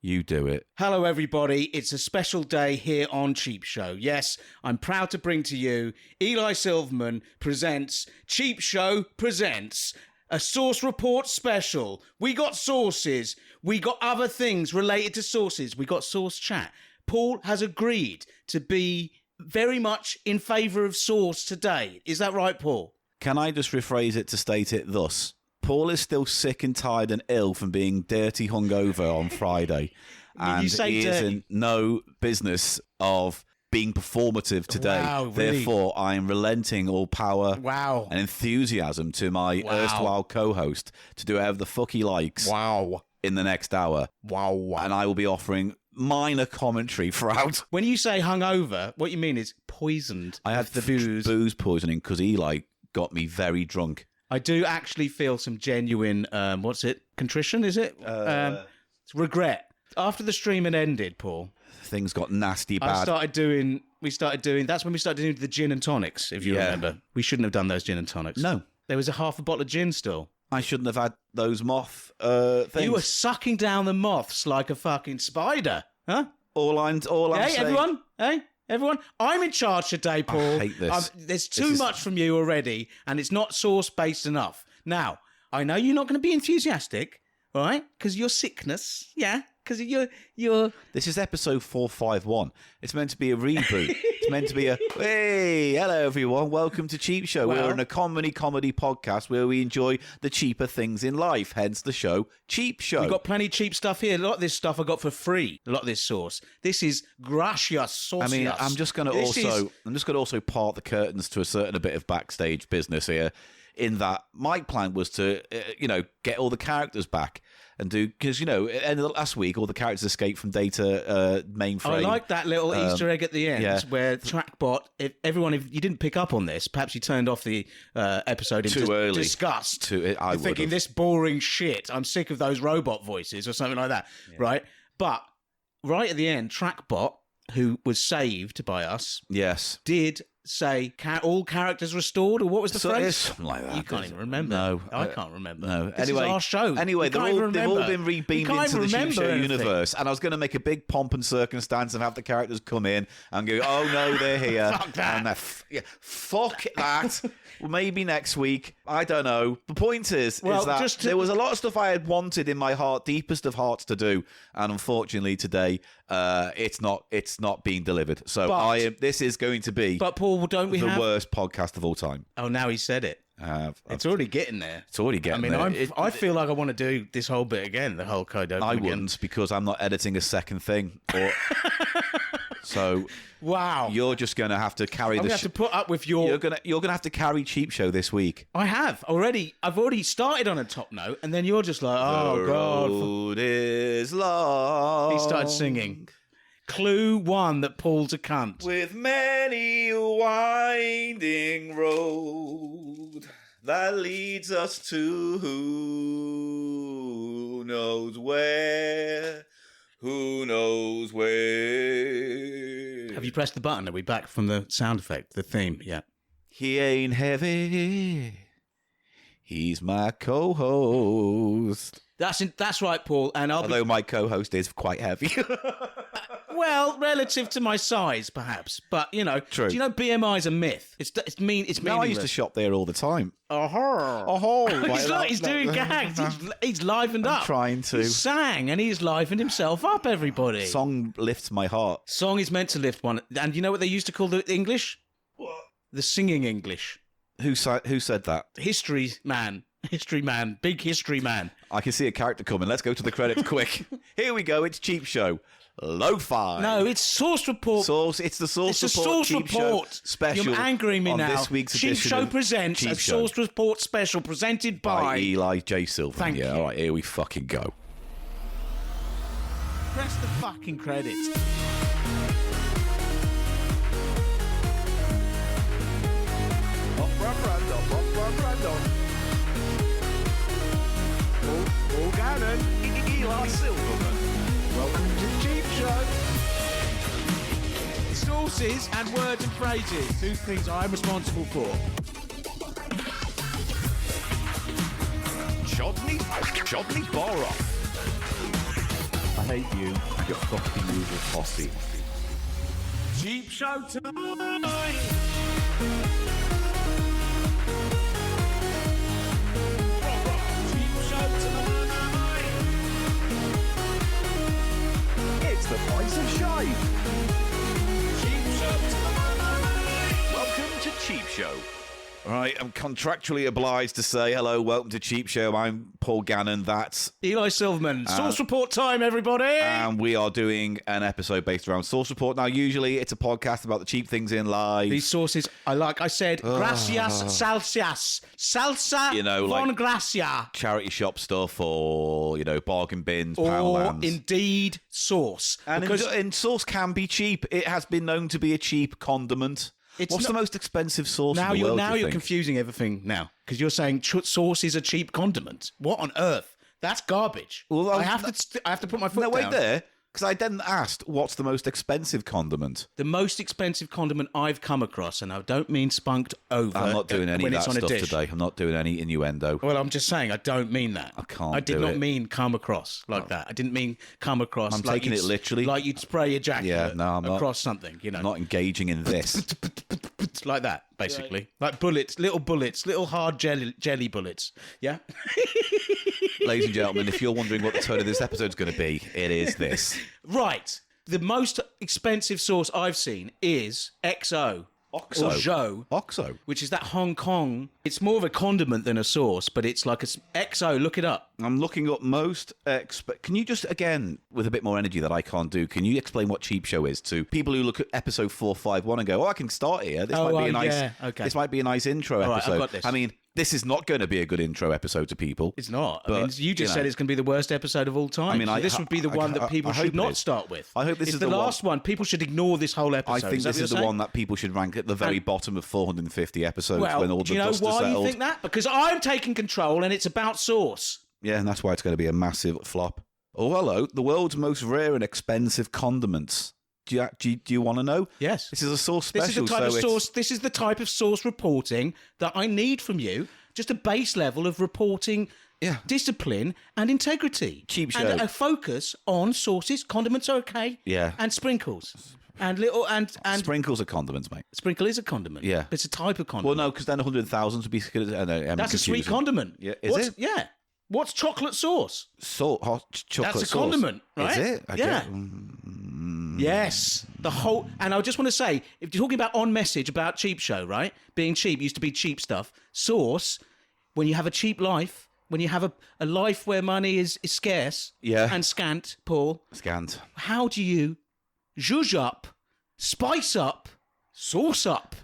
You do it. Hello, everybody. It's a special day here on Cheap Show. Yes, I'm proud to bring to you Eli Silverman presents Cheap Show presents a Source Report special. We got sources. We got other things related to sources. We got source chat. Paul has agreed to be very much in favour of source today. Is that right, Paul? Can I just rephrase it to state it thus? Paul is still sick and tired and ill from being dirty hungover on Friday. And he is in no business of being performative today. Wow, really? Therefore, I am relenting all power and enthusiasm to my erstwhile co-host to do whatever the fuck he likes in the next hour. And I will be offering minor commentary throughout. When you say hungover, what you mean is poisoned. I had the booze poisoning because Eli got me very drunk. I do actually feel some genuine, contrition, is it? Regret. After the stream had ended, Paul. Things got nasty bad. We started doing, that's when we started doing the gin and tonics, if you remember. We shouldn't have done those gin and tonics. No. There was a half a bottle of gin still. I shouldn't have had those moth things. You were sucking down the moths like a fucking spider, huh? All I'm saying... Everyone, I'm in charge today, Paul. I hate this. There's too much from you already, and it's not source-based enough. Now, I know you're not going to be enthusiastic, all right? Because your sickness, because you're... This is episode 451. It's meant to be a reboot. It's meant to be a, hey, hello, everyone. Welcome to Cheap Show. We're in a comedy podcast where we enjoy the cheaper things in life, hence the show Cheap Show. We've got plenty of cheap stuff here. A lot of this stuff I got for free. A lot of this sauce. This is gracious sauce. I mean, I'm just going to also part the curtains to a certain bit of backstage business here. In that my plan was to, get all the characters back and do, because, end of last week, all the characters escaped from data mainframe. I like that little Easter egg at the end where Trackbot, if you didn't pick up on this, perhaps you turned off the episode in disgust. I would thinking, this boring shit, I'm sick of those robot voices or something like that, right? But right at the end, Trackbot, who was saved by us, did say all characters restored, or what was the phrase? Something like that. You can't even remember. No, I can't remember. No. This is our show. Anyway, they've all been rebeamed into the Cheap Show universe, and I was going to make a big pomp and circumstance and have the characters come in and go, "Oh no, they're here." Fuck that. And fuck that. Well, maybe next week. I don't know. The point is that there was a lot of stuff I had wanted in my heart, deepest of hearts, to do, and unfortunately today, it's not being delivered. So this is going to be. But Paul, don't we the have worst podcast of all time? Oh, now he said it. It's already getting there. It's already getting there. I mean, I feel like I want to do this whole bit again, the whole code open again. Wouldn't, because I'm not editing a second thing. So you're just going to have to carry I'm going to have to put up with your... You're going to have to carry Cheap Show this week. I have already. I've already started on a top note, and then you're just like, oh, God. The road is long. He started singing. Clue 1 that Paul's a cunt. With many a winding road that leads us to who knows where. Who knows where? Have you pressed the button? Are we back from the sound effect, the theme? Yeah. He ain't heavy. He's my co-host. That's right, Paul. And although my co-host is quite heavy. Well, relative to my size, perhaps. But, True. Do you know BMI is a myth? It's meaningless. No, I used to shop there all the time. He's doing gags. He's livened up. I'm trying to. He sang and he's livened himself up, everybody. Song lifts my heart. Song is meant to lift one. And you know what they used to call the English? What? The singing English. Who said that? History man, big history man. I can see a character coming. Let's go to the credits quick. Here we go. It's Cheap Show. Lo-fi. No, it's Source Report. It's the Source Report. Source Cheap Report Show special. You're angering me on now. This week's Cheap edition Show of presents Cheap a Show. Source Report special presented by Eli J. Silverman. Thank you. All right, here we fucking go. Press the fucking credits. Paul Gannon, Eli Silverman. Welcome to Cheap Show. Sources and words and phrases. 2 things I'm responsible for. Chodny Borough. I hate you and your fucking usual posse. Cheap show tonight. It's the price of shite. Cheap show tonight. Welcome to Cheap Show. All right, I'm contractually obliged to say hello, welcome to Cheap Show. I'm Paul Gannon, that's Eli Silverman. Source report time, everybody. And we are doing an episode based around Source Report. Now, usually it's a podcast about the cheap things in life. These sources, I said, gracias, salsas, salsa, you know, von like gracia. Charity shop stuff or, you know, bargain bins, Or Poundlands. indeed sauce. And because sauce can be cheap. It has been known to be a cheap condiment. What's the most expensive sauce in the world, Now you're think? confusing everything now because you're saying sauce is a cheap condiment. What on earth? That's garbage. Well, I have to put my foot down. No, wait there. Because I then asked, what's the most expensive condiment? The most expensive condiment I've come across, and I don't mean spunked over. I'm not doing any of when that it's on stuff a dish. today. I'm not doing any innuendo. Well, I'm just saying I don't mean that. I can't I did do not it. mean come across like that. I didn't mean come across. I'm like taking it literally. Like you'd spray ejaculate Yeah, no, I'm not. across something. You know, I'm not engaging in this. like that, basically. Like bullets, little hard jelly bullets. Yeah. Ladies and gentlemen, if you're wondering what the tone of this episode's going to be, it is this. Right. The most expensive sauce I've seen is XO. Oxo. Or Zhou. Oxo. Which is that Hong Kong. It's more of a condiment than a sauce, but it's like XO. Look it up. I'm looking up most... Can you just, again, with a bit more energy that I can't do, can you explain what Cheap Show is to people who look at episode 451 and go, I can start here. This might be a nice... yeah. Okay. This might be a nice intro All right, episode. I've got this. I mean, this is not going to be a good intro episode to people. It's not. But, I mean, you just said it's going to be the worst episode of all time. I mean, So this would be the one that people I hope should it not is. start with. I hope this it's is the the last one. People should ignore this whole episode. I think this is the saying? one that people should rank at the very bottom of 450 episodes Well, when all do the you know dust is why settled. you think that? Because I'm taking control and it's about sauce. Yeah, and that's why it's going to be a massive flop. Oh, hello. The world's most rare and expensive condiments. Do you want to know? Yes. This is a sauce special. This is the type of sauce. This is the type of sauce reporting that I need from you. Just a base level of reporting, discipline and integrity. Cheap Show. And a focus on sauces. Condiments are okay. Yeah. And sprinkles. And little and Sprinkles are condiments, mate. sprinkle is a condiment. Yeah. It's a type of condiment. Well, no, because then 100,000 would be... That's a sweet condiment. Yeah, is it? Yeah. What's chocolate sauce? Hot chocolate That's a sauce. condiment, right? Is it? Yeah. Yes. The whole... And I just want to say, if you're talking about on message about Cheap Show, right? Being cheap used to be cheap stuff. Sauce, when you have a cheap life, when you have a life where money is scarce and scant, Paul, Scant. how do you zhuzh up, spice up, sauce up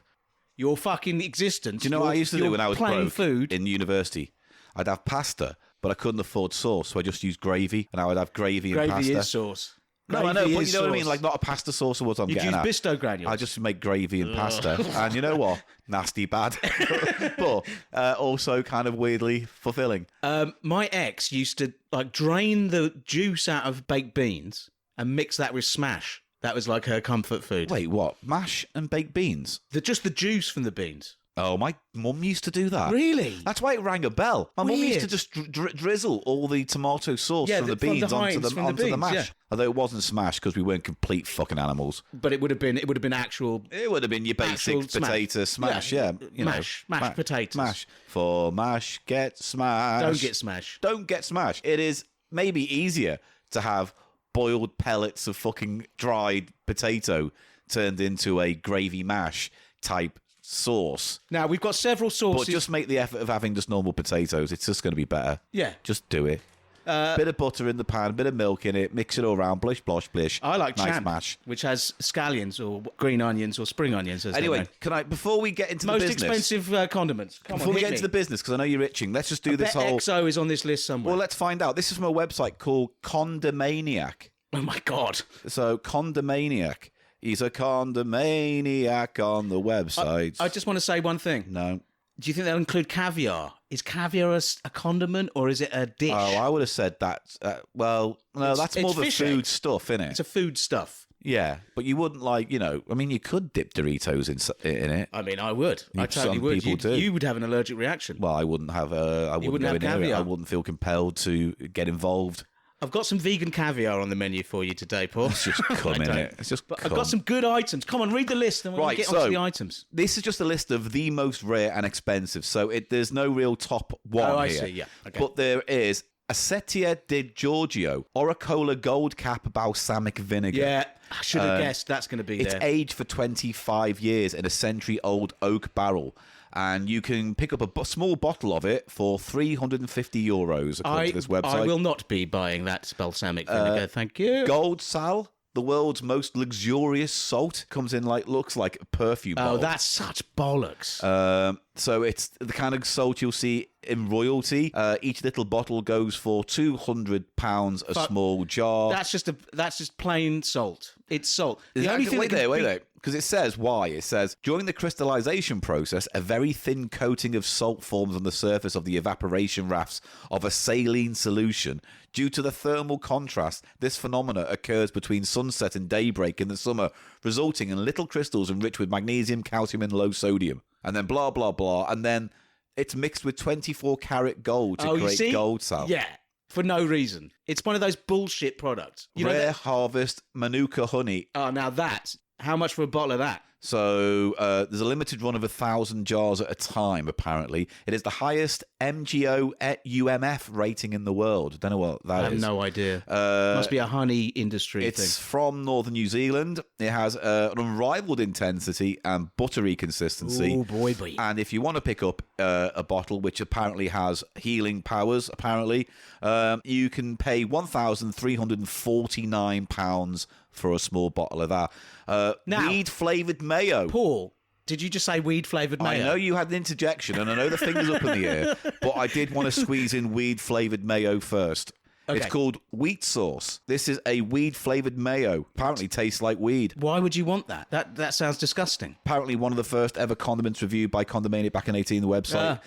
your fucking existence? Do you know what I used to do when I was plain broke food? in university? I'd have pasta, but I couldn't afford sauce, so I just used gravy, and I would have gravy and pasta. Gravy is sauce. No, I know, Gravy but is you know what I mean? sauce. Like, not a pasta sauce or what I'm You'd getting use at. Bisto granules. I just make gravy and pasta. And you know what? Nasty bad. But also kind of weirdly fulfilling. My ex used to like drain the juice out of baked beans and mix that with smash. That was like her comfort food. Wait, what? Mash and baked beans? Just the juice from the beans. Oh, my mum used to do that. Really? That's why it rang a bell. My mum used to Weird. just drizzle all the tomato sauce Yeah, from the from the beans onto Heinz, the from the beans, mash. yeah. Although it wasn't smashed because we weren't complete fucking animals. But it would have been actual It would have been your Actual basic potato smash, yeah. You Mash potatoes. Mash. For mash, get smash. don't get smashed. Don't get smashed. It is maybe easier to have boiled pellets of fucking dried potato turned into a gravy mash type sauce. Now we've got several sauces. But just make the effort of having just normal potatoes. It's just going to be better. Yeah. Just do it. Bit of butter in the pan, bit of milk in it, mix it all around, blish, blosh, blish. I like nice champ, mash. which has scallions or green onions or spring onions. As Anyway, they're known. before we get into Most the business... expensive condiments. Before we get into the business, because I know you're itching, let's just do this whole... XO is on this list somewhere. Well, let's find out. This is from a website called Condimaniac. oh my God. So, Condimaniac. He's a condomaniac on the website. I just want to say one thing. No. Do you think they'll include caviar? Is caviar a condiment or is it a dish? Oh, I would have said that. Well, no, that's more it's the fish food eggs. stuff, innit? It's a food stuff. Yeah, but you wouldn't like, I mean, you could dip Doritos in it. I mean, I would. I totally Some would. people do. You would have an allergic reaction. Well, I wouldn't have. I wouldn't wouldn't go have in there. caviar. I wouldn't feel compelled to get involved. I've got some vegan caviar on the menu for you today, Paul. It's just come in it. It's just I've got some good items. Come on, read the list and we'll get onto the items. This is just a list of the most rare and expensive. So there's no real top one here. I see, yeah. Okay. But there is Acetia di Giorgio, Oracola Gold Cap balsamic vinegar. Yeah, I should have guessed that's going to be there. It's aged for 25 years in a century-old oak barrel. And you can pick up a small bottle of it for €350, according to this website. I will not be buying that balsamic vinegar, thank you. Gold Sal, the world's most luxurious salt, comes in looks like a perfume bottle. Oh, that's such bollocks. So it's the kind of salt you'll see in royalty. Each little bottle goes for £200 a small jar. That's just plain salt. It's salt. Wait there. Because it says why. It says, during the crystallization process, a very thin coating of salt forms on the surface of the evaporation rafts of a saline solution. Due to the thermal contrast, this phenomena occurs between sunset and daybreak in the summer, resulting in little crystals enriched with magnesium, calcium, and low sodium. And then blah, blah, blah. And then it's mixed with 24-karat gold to create gold salt. Yeah. For no reason. It's one of those bullshit products. Rare Harvest Manuka honey. Oh, now how much for a bottle of that? So there's a limited run of 1,000 jars at a time, apparently. It is the highest MGO UMF rating in the world. Don't know what that is. I have no idea. Must be a honey industry thing. It's from northern New Zealand. It has an unrivaled intensity and buttery consistency. Oh, boy. And if you want to pick up a bottle, which apparently has healing powers, you can pay £1,349 for a small bottle of that. Weed-flavoured mayo. Paul, did you just say weed-flavoured mayo? I know you had an interjection, and I know the finger's up in the air, but I did want to squeeze in weed-flavoured mayo first. Okay. It's called wheat sauce. This is a weed-flavoured mayo. Apparently tastes like weed. Why would you want that? That sounds disgusting. Apparently one of the first ever condiments reviewed by Condomania back in 18, the website,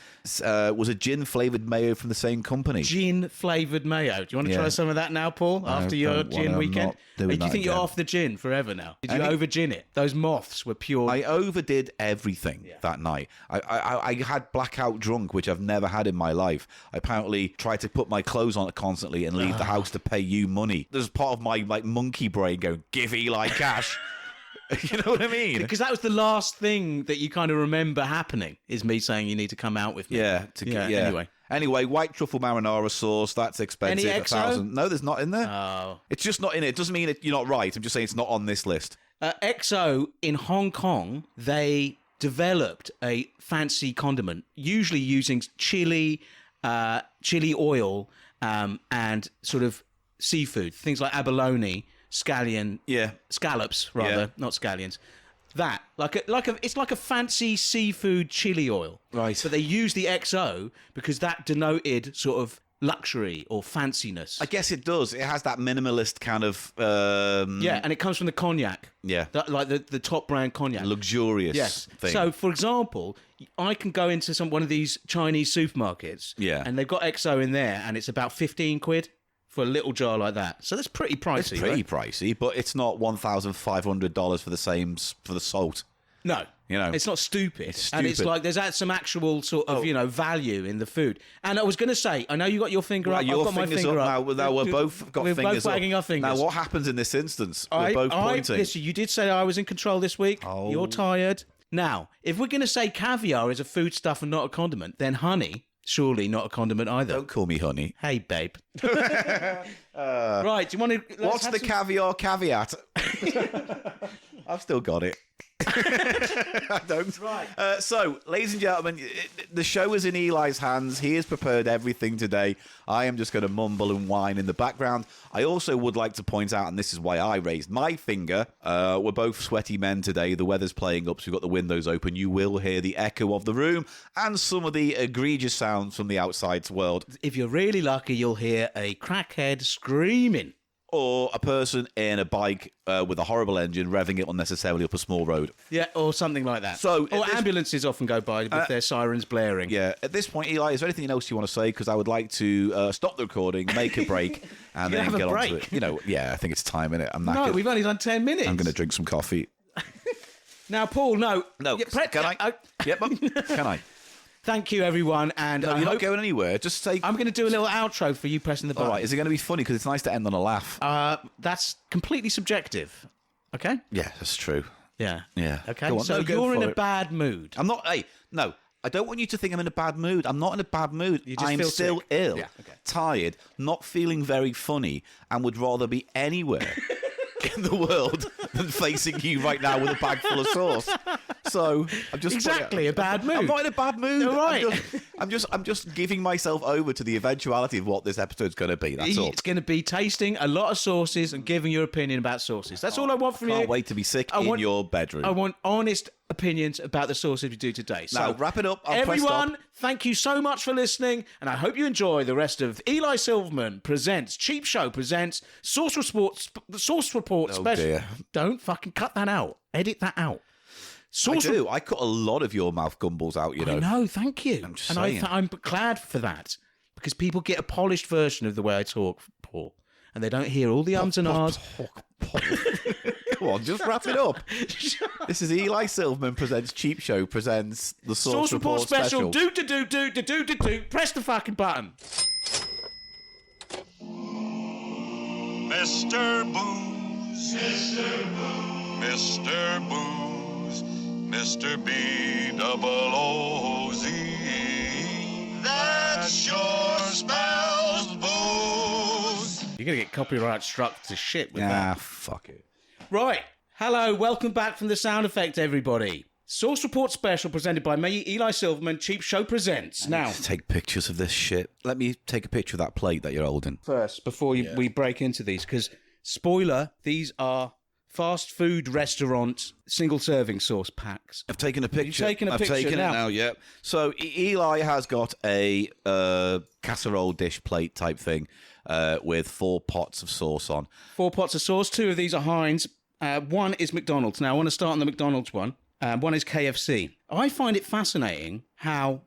was a gin-flavoured mayo from the same company. Gin-flavoured mayo. Do you want to try some of that now, Paul, after your gin weekend? Do you think you're off the gin forever now? Did you over-gin it? Those moths were pure... I overdid everything that night. I had blackout drunk, which I've never had in my life. I apparently tried to put my clothes on it constantly and leave the house to pay you money. There's part of my monkey brain going, give Eli cash. You know what I mean? Because that was the last thing that you kind of remember happening, is me saying you need to come out with me. Yeah. Anyway, white truffle marinara sauce, that's expensive. Any XO? No, there's not in there. Oh. It's just not in it. It doesn't mean you're not right. I'm just saying it's not on this list. XO in Hong Kong, they developed a fancy condiment, usually using chili oil, and sort of seafood, things like abalone, scallops rather, not scallions. That it's like a fancy seafood chili oil, right? But they use the XO because that denoted sort of luxury or fanciness. I guess it does. It has that minimalist kind of and it comes from the cognac. Yeah, like the top brand cognac, luxurious thing. So, for example, I can go into one of these Chinese supermarkets, and they've got XO in there, and it's about 15 quid for a little jar like that. So that's pretty pricey. It's pretty pricey, but it's not $1,500 for the salt. No. It's not stupid. And it's like there's some actual sort of, value in the food. And I was going to say, I know you got your finger up. I've got my finger up. Now we're both got fingers up. We're both wagging our fingers. Now what happens in this instance? We're both pointing. Listen, you did say I was in control this week. Oh. You're tired. Now, if we're going to say caviar is a foodstuff and not a condiment, then honey, surely not a condiment either. Don't call me honey. Hey, babe. Right, do you want to... What's the caviar caveat? I've still got it. I don't. Right. So, ladies and gentlemen, the show is in Eli's hands. He has prepared everything today. I am just going to mumble and whine in the background. I also would like to point out, and this is why I raised my finger, we're both sweaty men today. The weather's playing up, so we've got the windows open. You will hear the echo of the room and some of the egregious sounds from the outside world. If you're really lucky, you'll hear a crackhead screaming. Or a person in a bike with a horrible engine revving it unnecessarily up a small road. Yeah, or something like that. Or ambulances often go by with their sirens blaring. Yeah, at this point, Eli, is there anything else you want to say? Because I would like to stop the recording, make a break, and then get on to it. I think it's time, innit? I'm knackered. No, we've only done 10 minutes. I'm going to drink some coffee. Now, Paul, no. No, can I? Yep, can I? Thank you, everyone. And you're not going anywhere. Just say... I'm going to do a little outro for you pressing the button. All right, is it going to be funny? Because it's nice to end on a laugh. That's completely subjective. Okay? Yeah, that's true. Yeah. Yeah. Okay, so you're in a bad mood. I'm not... Hey, no. I don't want you to think I'm in a bad mood. I'm not in a bad mood. I'm still ill, tired, not feeling very funny, and would rather be anywhere in the world than facing you right now with a bag full of sauce. So I'm just a bad mood. I'm not in a bad mood. All right. I'm just giving myself over to the eventuality of what this episode's going to be. That's all. It's going to be tasting a lot of sauces and giving your opinion about sauces. That's all I want from you. Can't wait to be sick in your bedroom. I want honest opinions about the sauces we do today. So now, wrap it up. Everyone, thank you so much for listening, and I hope you enjoy the rest of Eli Silverman presents Cheap Show presents Sauce Report Special. Dear. Don't fucking cut that out. Edit that out. I cut a lot of your mouth gumbles out, you know. I know, thank you. I'm just saying. I'm glad for that, because people get a polished version of the way I talk, Paul, and they don't hear all the ums and ahs. Come on, just wrap it up. This is Eli Silverman presents Cheap Show presents the Sauce Report Special. Do. Press the fucking button. Mr. Booze, Mr. Booze, Mr. B-double-O-Z. That sure smells booze. You're going to get copyright struck to shit with that. Fuck it. Right. Hello, welcome back from the sound effect, everybody. Sauce Report Special presented by me, Eli Silverman. Cheap Show presents. Now, take pictures of this shit. Let me take a picture of that plate that you're holding first before we break into these, because spoiler, these are fast food restaurant single serving sauce packs. I've taken a picture. You've taken a picture it now, yeah. So Eli has got a casserole dish plate type thing with 4 pots of sauce on. 4 pots of sauce. 2 of these are Heinz. One is McDonald's. Now, I want to start on the McDonald's one. One is KFC. I find it fascinating how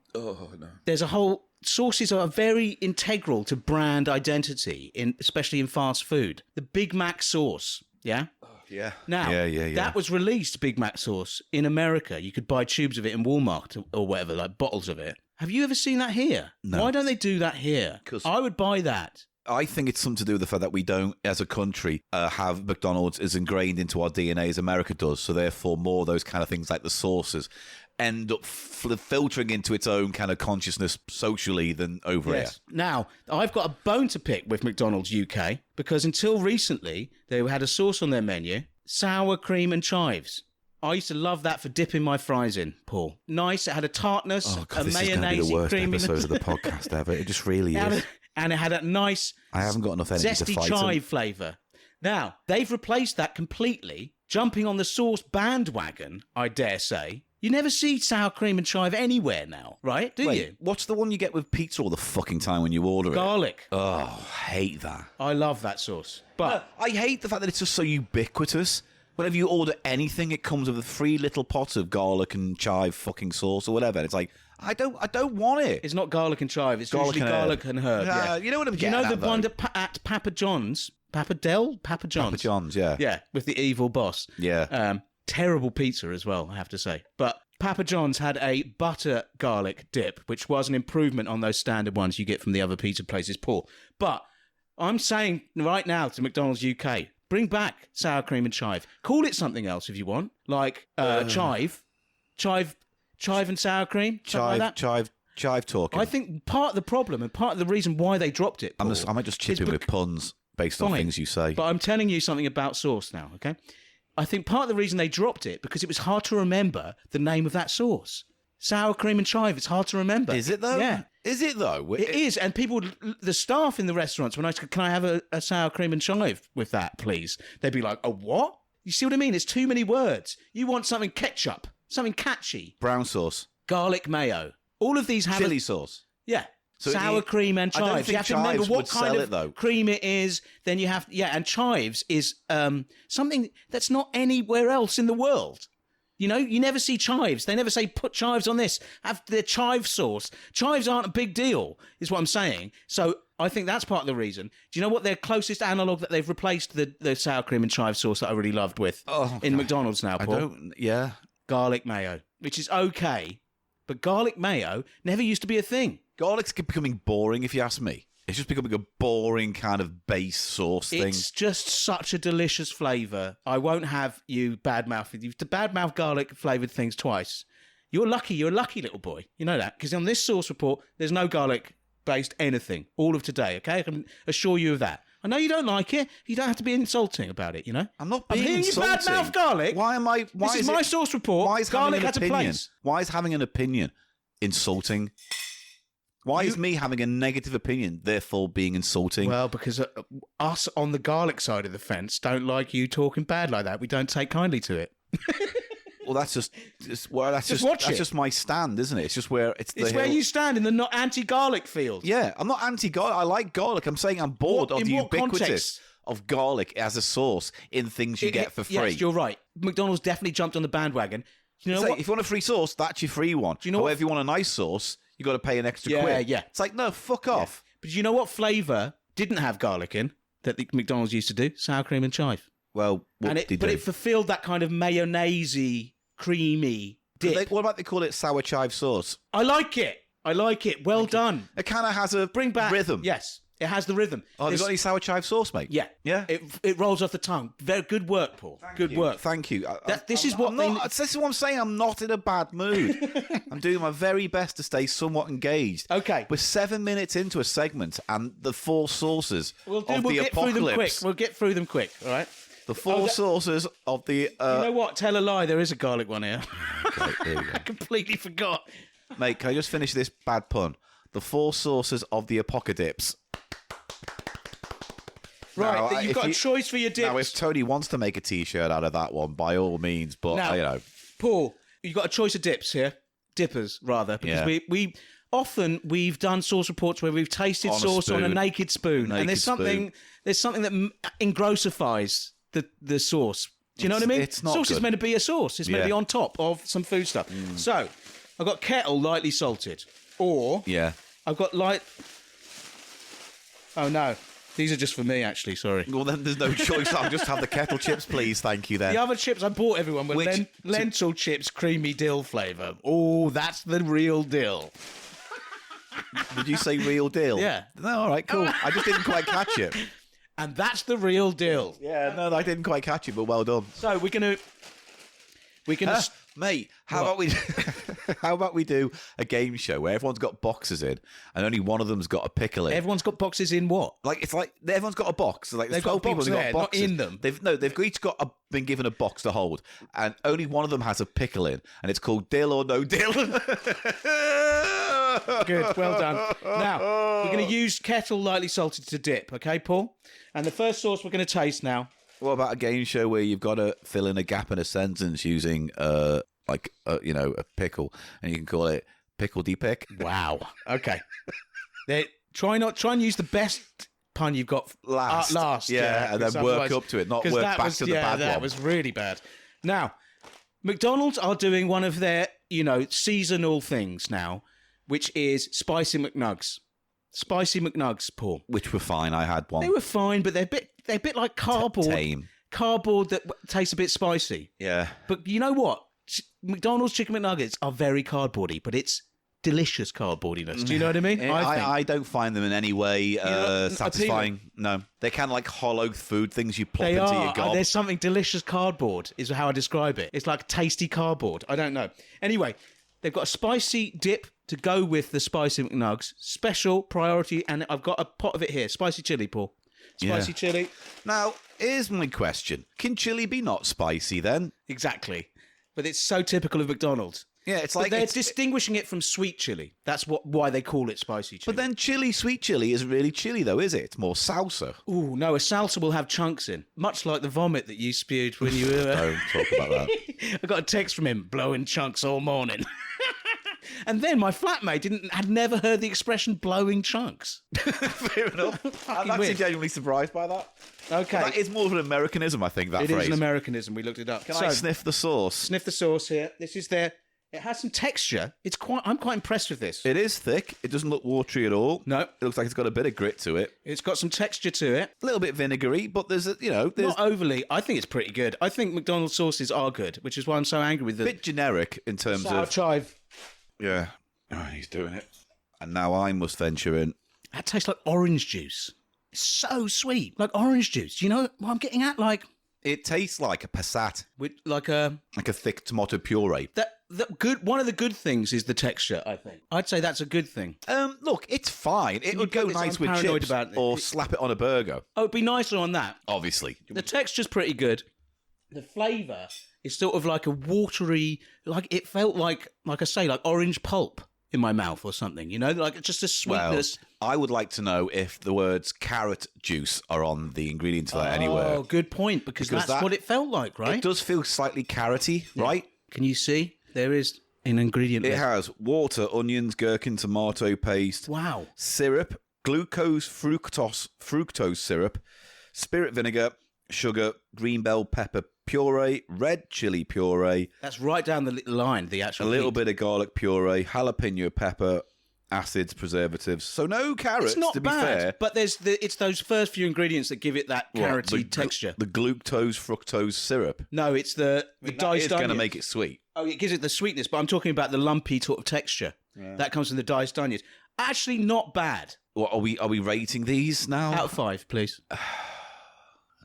there's a whole... Sauces are very integral to brand identity, especially in fast food. The Big Mac sauce, yeah? Yeah. Now, that was released, Big Mac sauce, in America. You could buy tubes of it in Walmart or whatever, like bottles of it. Have you ever seen that here? No. Why don't they do that here? Because I would buy that. I think it's something to do with the fact that we don't, as a country, have McDonald's as ingrained into our DNA as America does. So therefore, more of those kind of things like the sauces end up filtering into its own kind of consciousness socially than over here. Now, I've got a bone to pick with McDonald's UK, because until recently, they had a sauce on their menu, sour cream and chives. I used to love that for dipping my fries in, Paul. Nice, it had a tartness, a mayonnaise cream. This is going to be the worst episode of the podcast ever. It just really is. And it had a nice, I haven't got enough energy to zesty fight chive flavour. Now, they've replaced that completely, jumping on the sauce bandwagon, I dare say. You never see sour cream and chive anywhere now, right? Do you? What's the one you get with pizza all the fucking time when you order it? Garlic. Oh, I hate that. I love that sauce. But I hate the fact that it's just so ubiquitous. Whenever you order anything, it comes with 3 little pots of garlic and chive fucking sauce or whatever. And it's like, I don't want it. It's not garlic and chive. It's usually garlic and herb. Yeah. You know what I'm getting at, You know the one at Papa John's? Papa John's? Papa John's, yeah. Yeah, with the evil boss. Yeah. Terrible pizza as well, I have to say. But Papa John's had a butter garlic dip, which was an improvement on those standard ones you get from the other pizza places, Paul. But I'm saying right now to McDonald's UK, bring back sour cream and chive. Call it something else if you want, like chive and sour cream. Chive talking. I think part of the problem and part of the reason why they dropped it, Paul, I might just chip in with puns based on things you say. But I'm telling you something about sauce now, okay? I think part of the reason they dropped it because it was hard to remember the name of that sauce. Sour cream and chive, it's hard to remember. Is it though? Yeah. Is it though? It is. And people, the staff in the restaurants, when I said, can I have a sour cream and chive with that, please? They'd be like, a what? You see what I mean? It's too many words. You want something ketchup, something catchy. Brown sauce. Garlic mayo. All of these have chili sauce. Yeah. So sour cream and chives. I don't think you have to remember what kind of cream it is. Then you have, and chives is something that's not anywhere else in the world. You know, you never see chives. They never say, put chives on this. Have the chive sauce. Chives aren't a big deal, is what I'm saying. So I think that's part of the reason. Do you know what their closest analogue that they've replaced the sour cream and chive sauce that I really loved with in McDonald's now, Paul? Yeah. Garlic mayo, which is okay, But garlic mayo never used to be a thing. Garlic's becoming boring, if you ask me. It's just becoming a boring kind of base sauce thing. It's just such a delicious flavour. I won't have you badmouth. You've badmouth garlic flavoured things twice. You're lucky. You're a lucky little boy. You know that? Because on this sauce report, there's no garlic-based anything. All of today, okay? I can assure you of that. I know you don't like it. You don't have to be insulting about it, you know? I'm not being insulting. I'm hearing you badmouth garlic. Why am I... This is my sauce report. Why is garlic having an has a opinion? place. Why is having an opinion insulting? Why is me having a negative opinion therefore being insulting? Well, because us on the garlic side of the fence don't like you talking bad like that. We don't take kindly to it. Well, that's just my stand, isn't it? It's just where it's where you stand in the not anti-garlic field. Yeah, I'm not anti-garlic. I like garlic. I'm saying I'm bored of the ubiquitous of garlic as a sauce in things you get for free. Yes, you're right. McDonald's definitely jumped on the bandwagon. You know what? If you want a free sauce, that's your free one. Do you know However, if you want a nice sauce, you got to pay an extra quid. Yeah. It's like, no, fuck off. But you know what flavour didn't have garlic in that the McDonald's used to do? Sour cream and chive. Well, but it fulfilled that kind of mayonnaise-y, creamy dip. What about they call it sour chive sauce? I like it. Well done. It kind of has a rhythm. Yes, it has the rhythm. Oh, have you got any sour chive sauce, mate? Yeah. Yeah? It rolls off the tongue. Very good work, Paul. Good work. Thank you. This is what Okay. We're 7 minutes into a segment and the four sources of the get apocalypse. Through them quick. We'll get through them quick, all right? The four sources of the... you know what? Tell a lie. There is a garlic one here. Okay, here we go. I completely forgot. Mate, can I just finish this bad pun? The four sources of the apocalypse. Right, now, you've got a choice for your dips. Now, if Tony wants to make a T-shirt out of that one, by all means, but, now, you know... Paul, you've got a choice of dips here. Dippers, rather. Because we've done sauce reports where we've tasted sauce on a naked spoon. And there's something that engrossifies the sauce. Do you know what I mean? It's not sauce good. is meant to be a sauce. It's meant to be on top of some food stuff. So, I've got kettle lightly salted. Or... Yeah. I've got Oh, no. These are just for me, actually. Sorry. Well, then there's no choice. I'll just have the kettle chips, please. Thank you, then. The other chips I bought everyone were lentil chips, creamy dill flavour. Oh, that's the real dill. Did you say real deal? Yeah. No, all right, cool. I just didn't quite catch it. And that's the real dill. Yeah, no, I didn't quite catch it, but well done. So we're gonna. Mate, how about we do a game show where everyone's got boxes in and only one of them's got a pickle in? Everyone's got boxes in what? Like everyone's got a box. Like there's They've got 12 people who've there, got boxes. not in them. They've each been given a box to hold, and only one of them has a pickle in, and it's called Dill or No Dill. Good, well done. Now we're going to use kettle lightly salted to dip. Okay, Paul. And the first sauce we're going to taste now. What about a game show where you've got to fill in a gap in a sentence using a pickle, and you can call it Pickle de Pick? Wow. Okay. Try and use the best pun you've got last. Yeah, and then work up to it, not work back to the bad one. That was really bad. Now, McDonald's are doing one of their, seasonal things now, which is spicy McNugs. Spicy McNugs, Paul. Which were fine. I had one. They were fine, but they're a bit like cardboard. Tame. Cardboard that tastes a bit spicy. Yeah. But you know what? McDonald's chicken McNuggets are very cardboardy, but it's delicious cardboardiness. Do you know what I mean? I don't find them in any way satisfying. No. They're kind of like hollow food things you plop into your gob. There's something delicious cardboard is how I describe it. It's like tasty cardboard. I don't know. Anyway, they've got a spicy dip to go with the spicy McNugs. Special priority, and I've got a pot of it here. Spicy chili, Paul. Spicy chili. Now, here's my question. Can chili be not spicy then? Exactly. But it's so typical of McDonald's. Yeah, it's like... they're distinguishing it from sweet chili. That's why they call it spicy chili. But then sweet chili isn't really chili, though, is it? It's more salsa. Ooh, no, a salsa will have chunks in. Much like the vomit that you spewed when you were... Don't talk about that. I got a text from him, blowing chunks all morning. And then my flatmate had never heard the expression blowing chunks. Fair enough. I'm actually genuinely surprised by that. Okay. But that is more of an Americanism, I think, that phrase. It is an Americanism. We looked it up. Can I sniff the sauce? Sniff the sauce here. This is there. It has some texture. I'm quite impressed with this. It is thick. It doesn't look watery at all. No. It looks like it's got a bit of grit to it. It's got some texture to it. A little bit vinegary, but there's not overly. I think it's pretty good. I think McDonald's sauces are good, which is why I'm so angry with them. A bit generic in terms Sour of... chive. Yeah. Oh, he's doing it. And now I must venture in. That tastes like orange juice. It's so sweet. Like orange juice. Do you know what I'm getting at? Like... It tastes like a passat. With like a thick tomato puree. That good. One of the good things is the texture, I think. I'd say that's a good thing. Look, it's fine. It would go nice with chips or slap it on a burger. Oh, it'd be nicer on that. Obviously. The texture's pretty good. The flavour is sort of like a watery, like it felt like I say, like orange pulp in my mouth or something, you know? Like just a sweetness. Well, I would like to know if the words carrot juice are on the ingredients of that anywhere. Oh, good point, because that's what it felt like, right? It does feel slightly carroty, right? Can you see? There is an ingredient list. It has water, onions, gherkin, tomato paste. Wow. Syrup, glucose, fructose syrup, spirit vinegar, sugar, green bell pepper puree, red chili puree. That's right down the line, the actual a little bit of garlic puree, jalapeno pepper, acids, preservatives. So no carrots, it's not to bad, be fair. But it's those first few ingredients that give it that carroty texture. The glucose, fructose syrup. No, it's the diced onions. It's going to make it sweet. Oh, it gives it the sweetness, but I'm talking about the lumpy sort of texture. Yeah. That comes from the diced onions. Actually, not bad. What are we rating these now? Out of 5, please.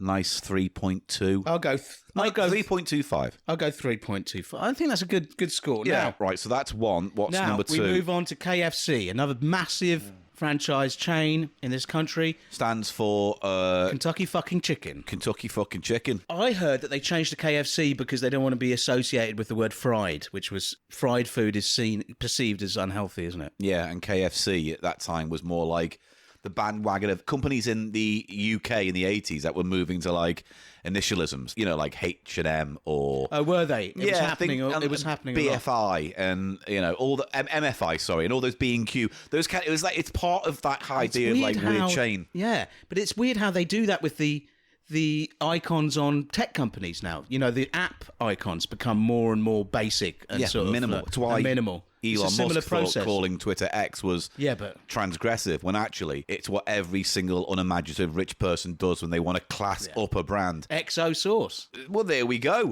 Nice 3.2. I'll go 3.25. I'll go 3.25. I think that's a good score. Yeah, now, right. So that's one. What's number 2? We move on to KFC, another massive franchise chain in this country. Stands for Kentucky fucking chicken. Kentucky fucking chicken. I heard that they changed to KFC because they don't want to be associated with the word fried, which was fried food is perceived as unhealthy, isn't it? Yeah, and KFC at that time was more like the bandwagon of companies in the UK in the 80s that were moving to like initialisms, you know, like H&M or... Oh, were they? It was happening. It was happening. BFI and, you know, all the MFI, sorry, and all those B&Q. It was like, it's part of that idea of like weird chain. Yeah, but it's weird how they do that with the icons on tech companies now. You know, the app icons become more and more basic and sort of minimal. That's why minimal. Elon Musk thought calling Twitter X was transgressive, when actually it's what every single unimaginative rich person does when they want to class up a brand. XO sauce. Well, there we go.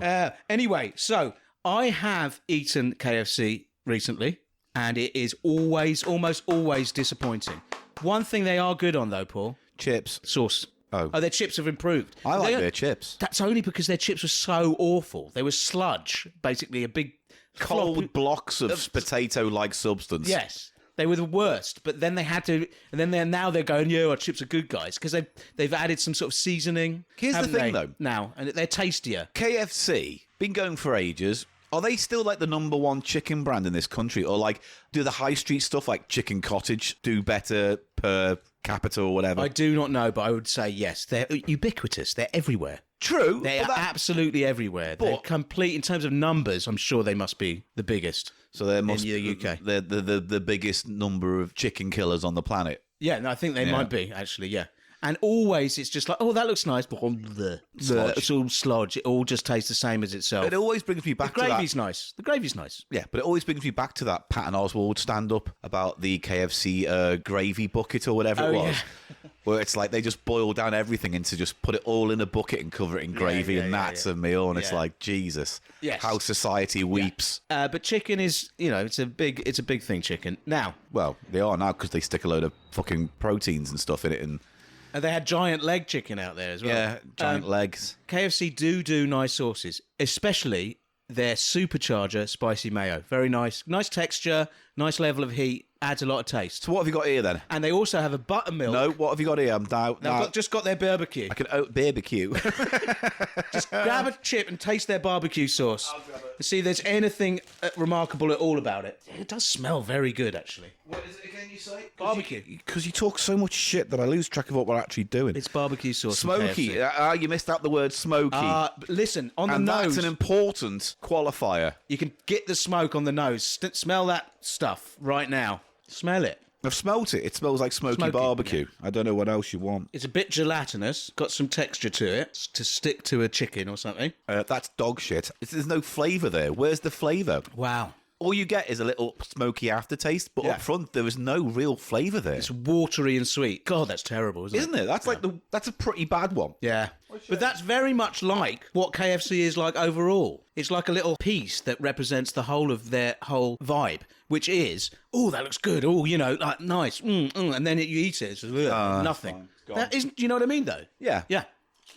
Anyway, so I have eaten KFC recently, and it is almost always disappointing. One thing they are good on, though, Paul. Chips. Sauce. Oh, their chips have improved. I like their chips. That's only because their chips were so awful. They were sludge, basically a big... cold blocks of potato-like substance. Yes, they were the worst. But then they had to, and then now they're going, yeah, our chips are good, guys, because they've added some sort of seasoning. Here's the thing, though. Now, and they're tastier. KFC, been going for ages. Are they still like the number one chicken brand in this country? Or like, do the high street stuff like Chicken Cottage do better per capita or whatever? I do not know, but I would say yes. They're ubiquitous. They're everywhere. True. They are absolutely everywhere. They're complete in terms of numbers. I'm sure they must be the biggest. So they must in the UK. They're the biggest number of chicken killers on the planet. Yeah, no, I think they might be, actually, yeah. And always it's just like, oh, that looks nice, but it's all sludge. It all just tastes the same as itself. It always brings me back to that. The gravy's nice. The gravy's nice. Yeah, but it always brings me back to that Patton Oswalt stand-up about the KFC gravy bucket or whatever it was. Yeah. Where it's like they just boil down everything into just put it all in a bucket and cover it in gravy, and that's a meal. And it's like, Jesus, how society weeps. But chicken is, you know, it's a big thing, chicken. Now. Well, they are now because they stick a load of fucking proteins and stuff in it. And they had giant leg chicken out there as well. Yeah, giant legs. KFC do nice sauces, especially their supercharger spicy mayo. Very nice. Nice texture, nice level of heat. Adds a lot of taste. So what have you got here then? And they also have a buttermilk. No, what have you got here? I've just got their barbecue. I can barbecue. Just grab a chip and taste their barbecue sauce. I'll grab it. See, there's anything remarkable at all about it. It does smell very good, actually. What is it again you say? Barbecue. Because you talk so much shit that I lose track of what we're actually doing. It's barbecue sauce. Smoky. You missed out the word smoky. Listen, on the nose. That's an important qualifier. You can get the smoke on the nose. Smell that stuff right now. Smell it. I've smelt it. It smells like smoky barbecue. Yeah. I don't know what else you want. It's a bit gelatinous. Got some texture to it to stick to a chicken or something. That's dog shit. There's no flavour there. Where's the flavour? Wow. all you get is a little smoky aftertaste, but up front there is no real flavour there. It's watery and sweet. God, that's terrible, isn't it? That's that's a pretty bad one. Yeah. But that's very much like what KFC is like overall. It's like a little piece that represents the whole of their whole vibe, which is, oh, that looks good. Oh, like nice. And then you eat it, it's nothing. That isn't, do you know what I mean, though? Yeah. Yeah.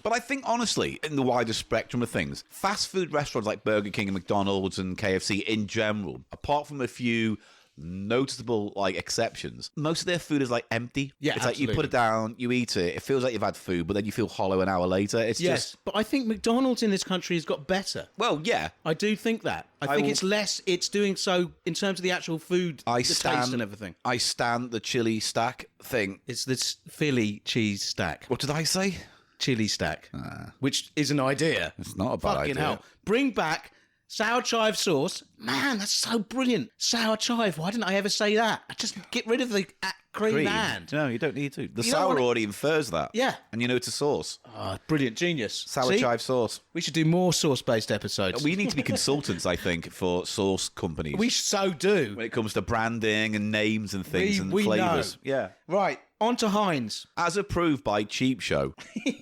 But I think, honestly, in the wider spectrum of things, fast food restaurants like Burger King and McDonald's and KFC in general, apart from a few noticeable exceptions, most of their food is empty. Yeah, it's absolutely. you put it down, you eat it feels like you've had food, but then you feel hollow an hour later. It's just... But I think McDonald's in this country has got better. Well, yeah. I do think that. I think it's doing so in terms of the actual food, taste and everything. I stand the chili stack thing. It's this Philly cheese stack. What did I say? Chili stack, which is an idea. It's not a bad Fucking idea. hell. Bring back sour chive sauce. Man, that's so brilliant. Sour chive. Why didn't I ever say that? Just get rid of the cream and. No, you don't need to. The You sour don't already infers that. Yeah. And it's a sauce. Oh, brilliant. Genius. Sour chive sauce. We should do more sauce-based episodes. We need to be consultants, I think, for sauce companies. We so do. When it comes to branding and names and things and we flavours. know. Yeah. Right. On to Heinz. As approved by Cheap Show.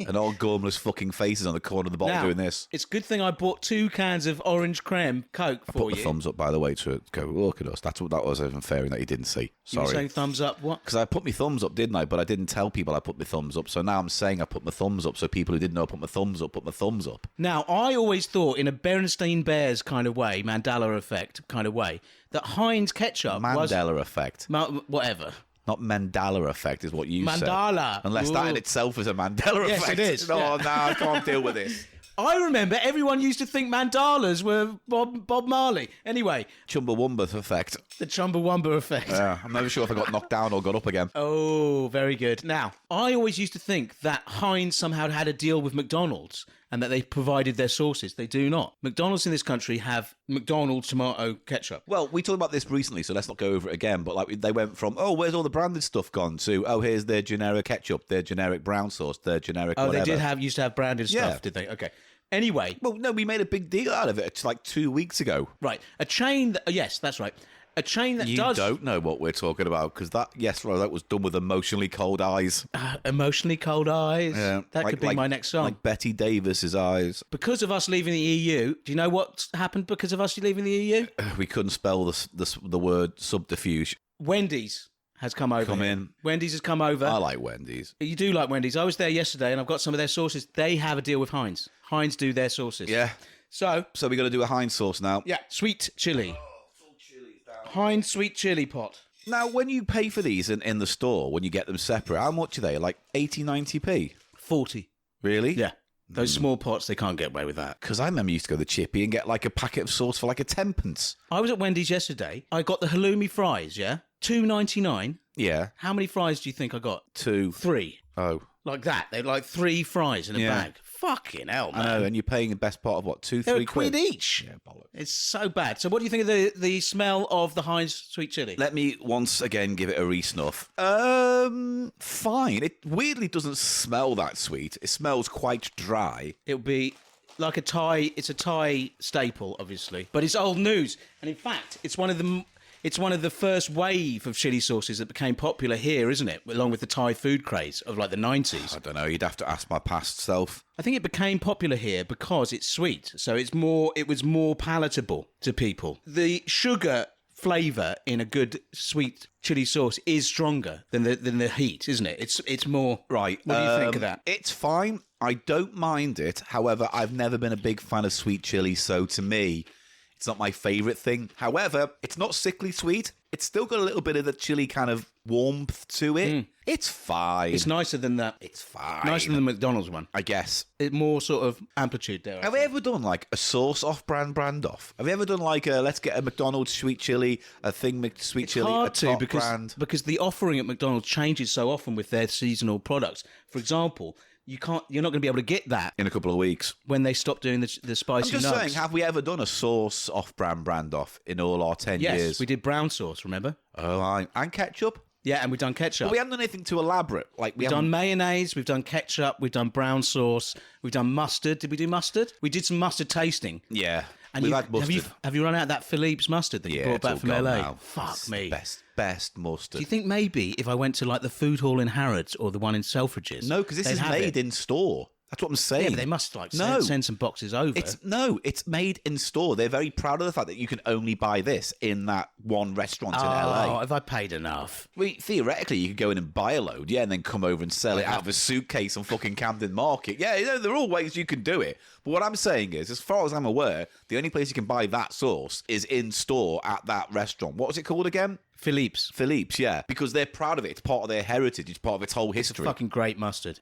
And all gormless fucking faces on the corner of the bottle Now, doing this. It's a good thing I bought 2 cans of orange creme Coke for Put the thumbs up, by the way, to go, look at us. That's what that was unfair that you didn't see. You were Sorry. saying thumbs up, what? Because I put my thumbs up, didn't I? But I didn't tell people I put my thumbs up. So now I'm saying I put my thumbs up. So people who didn't know I put my thumbs up, put my thumbs up. Now, I always thought, in a Berenstain Bears kind of way, Mandela effect kind of way, that Heinz ketchup was... Mandela effect. Whatever. Not Mandela effect is what you said. Mandala. Unless that in itself is a Mandela Yes, effect. it is. No, Yeah. no, I can't deal with this. I remember everyone used to think mandalas were Bob Marley. Anyway, Chumbawamba effect. the Chumbawamba effect. Yeah, I'm never sure if I got knocked down or got up again. Oh, very good. Now, I always used to think that Heinz somehow had a deal with McDonald's and that they provided their sauces. They do not. McDonald's in this country have McDonald's tomato ketchup. Well, we talked about this recently, so let's not go over it again. But they went from, where's all the branded stuff gone, to, here's their generic ketchup, their generic brown sauce, their generic whatever. They used to have branded stuff, did they? Okay. Anyway. Well, no, we made a big deal out of it. It's 2 weeks ago. Right. A chain that... yes, that's right. A chain that does... You don't know what we're talking about, because that was done with emotionally cold eyes. Emotionally cold eyes. Yeah, That could be my next song. Like Betty Davis's eyes. Because of us leaving the EU, do you know what happened because of us leaving the EU? We couldn't spell the word subterfuge. Wendy's has come over. In. Wendy's has come over. I like Wendy's. You do like Wendy's. I was there yesterday and I've got some of their sauces. They have a deal with Heinz. Heinz do their sauces. Yeah. So we got to do a Heinz sauce now. Yeah, sweet chili. Heinz sweet chili pot. Now, when you pay for these in the store, when you get them separate, how much are they? 80, 90p? 40. Really? Yeah. Those small pots, they can't get away with that. Because I remember you used to go to the Chippy and get a packet of sauce for 10p. I was at Wendy's yesterday. I got the halloumi fries, yeah? $2.99. Yeah. How many fries do you think I got? 2. 3. Oh. Like that. They're 3 fries in a bag. Fucking hell, man. I know, and you're paying the best part of what, 2, 3 They're quid? £1 each. Yeah, bollocks. It's so bad. So what do you think of the smell of the Heinz sweet chili? Let me once again give it a re-snuff. Fine. It weirdly doesn't smell that sweet. It smells quite dry. It would be like a Thai. It's a Thai staple, obviously, but it's old news. And in fact, it's one of the first wave of chili sauces that became popular here, isn't it? Along with the Thai food craze of the 90s. I don't know. You'd have to ask my past self. I think it became popular here because it's sweet, so it was more palatable to people. The sugar flavour in a good sweet chili sauce is stronger than the heat, isn't it? It's more right. What do you think of that? It's fine. I don't mind it. However, I've never been a big fan of sweet chili, so to me, it's not my favourite thing. However, it's not sickly sweet. It's still got a little bit of the chili kind of warmth to it. It's fine. It's nicer than that. It's fine. Nicer than the McDonald's one. I guess. It's more sort of amplitude there. Have you ever done a sauce brand off? Have you ever done let's get a McDonald's sweet chili, a thing sweet chili, hard a top to brand? because the offering at McDonald's changes so often with their seasonal products. For example, you're not going to be able to get that In a couple of weeks. when they stop doing the spicy I'm just nuts. saying, have we ever done a sauce brand off in all our 10 Yes, years? we did brown sauce, remember? Oh, and ketchup? Yeah, and we've done ketchup. But we haven't done anything too elaborate. Like We've done mayonnaise, we've done ketchup, we've done brown sauce, we've done mustard. Did we do mustard? We did some mustard tasting. Yeah. And we've had mustard. Have you run out of that Philippe's mustard that you brought back from LA? Now. Fuck It's me. Best mustard. Do you think maybe if I went to like the food hall in Harrods or the one in Selfridges? No, because this is made in store. That's what I'm saying. Yeah, but they must like send some boxes over. It's made in store. They're very proud of the fact that you can only buy this in that one restaurant in LA. Oh, have I paid enough? Well, theoretically, you could go in and buy a load, and then come over and sell it out of a suitcase on fucking Camden Market. Yeah, there are all ways you can do it. But what I'm saying is, as far as I'm aware, the only place you can buy that sauce is in store at that restaurant. What was it called again? Philippe's, yeah, because they're proud of it. It's part of their heritage. It's part of its whole history. Fucking great mustard.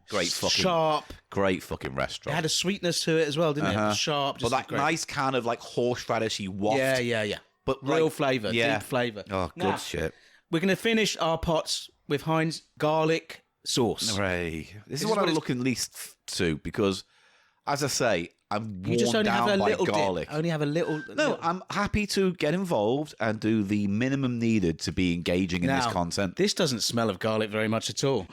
Sharp. Great fucking restaurant. It had a sweetness to it as well, didn't it? It was sharp. But that nice kind of like horseradishy waft. Yeah. But real flavour, deep flavour. Oh, good shit. We're going to finish our pots with Heinz garlic sauce. Hooray. This is what I'm looking least to because, as I say, I'm worn just only down have a by little garlic. Only have a little. No, I'm happy to get involved and do the minimum needed to be engaging in this content. This doesn't smell of garlic very much at all.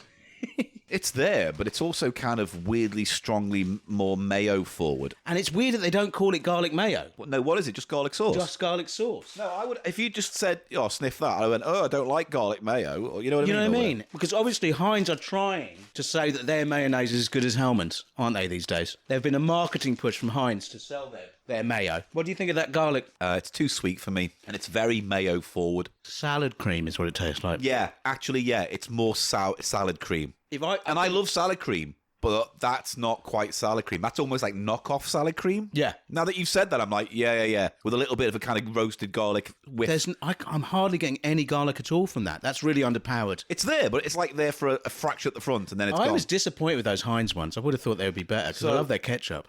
It's there, but it's also kind of weirdly, strongly more mayo forward. And it's weird that they don't call it garlic mayo. No, what is it? Just garlic sauce? Just garlic sauce. No, I would. If you just said, "Oh, sniff that," I went, "Oh, I don't like garlic mayo." Or, you know what I mean? Because obviously Heinz are trying to say that their mayonnaise is as good as Hellmann's, aren't they? These days, there's been a marketing push from Heinz to sell their mayo. What do you think of that garlic? It's too sweet for me, and it's very mayo forward. Salad cream is what it tastes like. Yeah, actually, it's more salad cream. I love salad cream, but that's not quite salad cream. That's almost like knockoff salad cream. Yeah. Now that you've said that, I'm like, yeah. With a little bit of a kind of roasted garlic whiff. I'm hardly getting any garlic at all from that. That's really underpowered. It's there, but it's like there for a fraction at the front, and then it's gone. I was disappointed with those Heinz ones. I would have thought they would be better because I love their ketchup.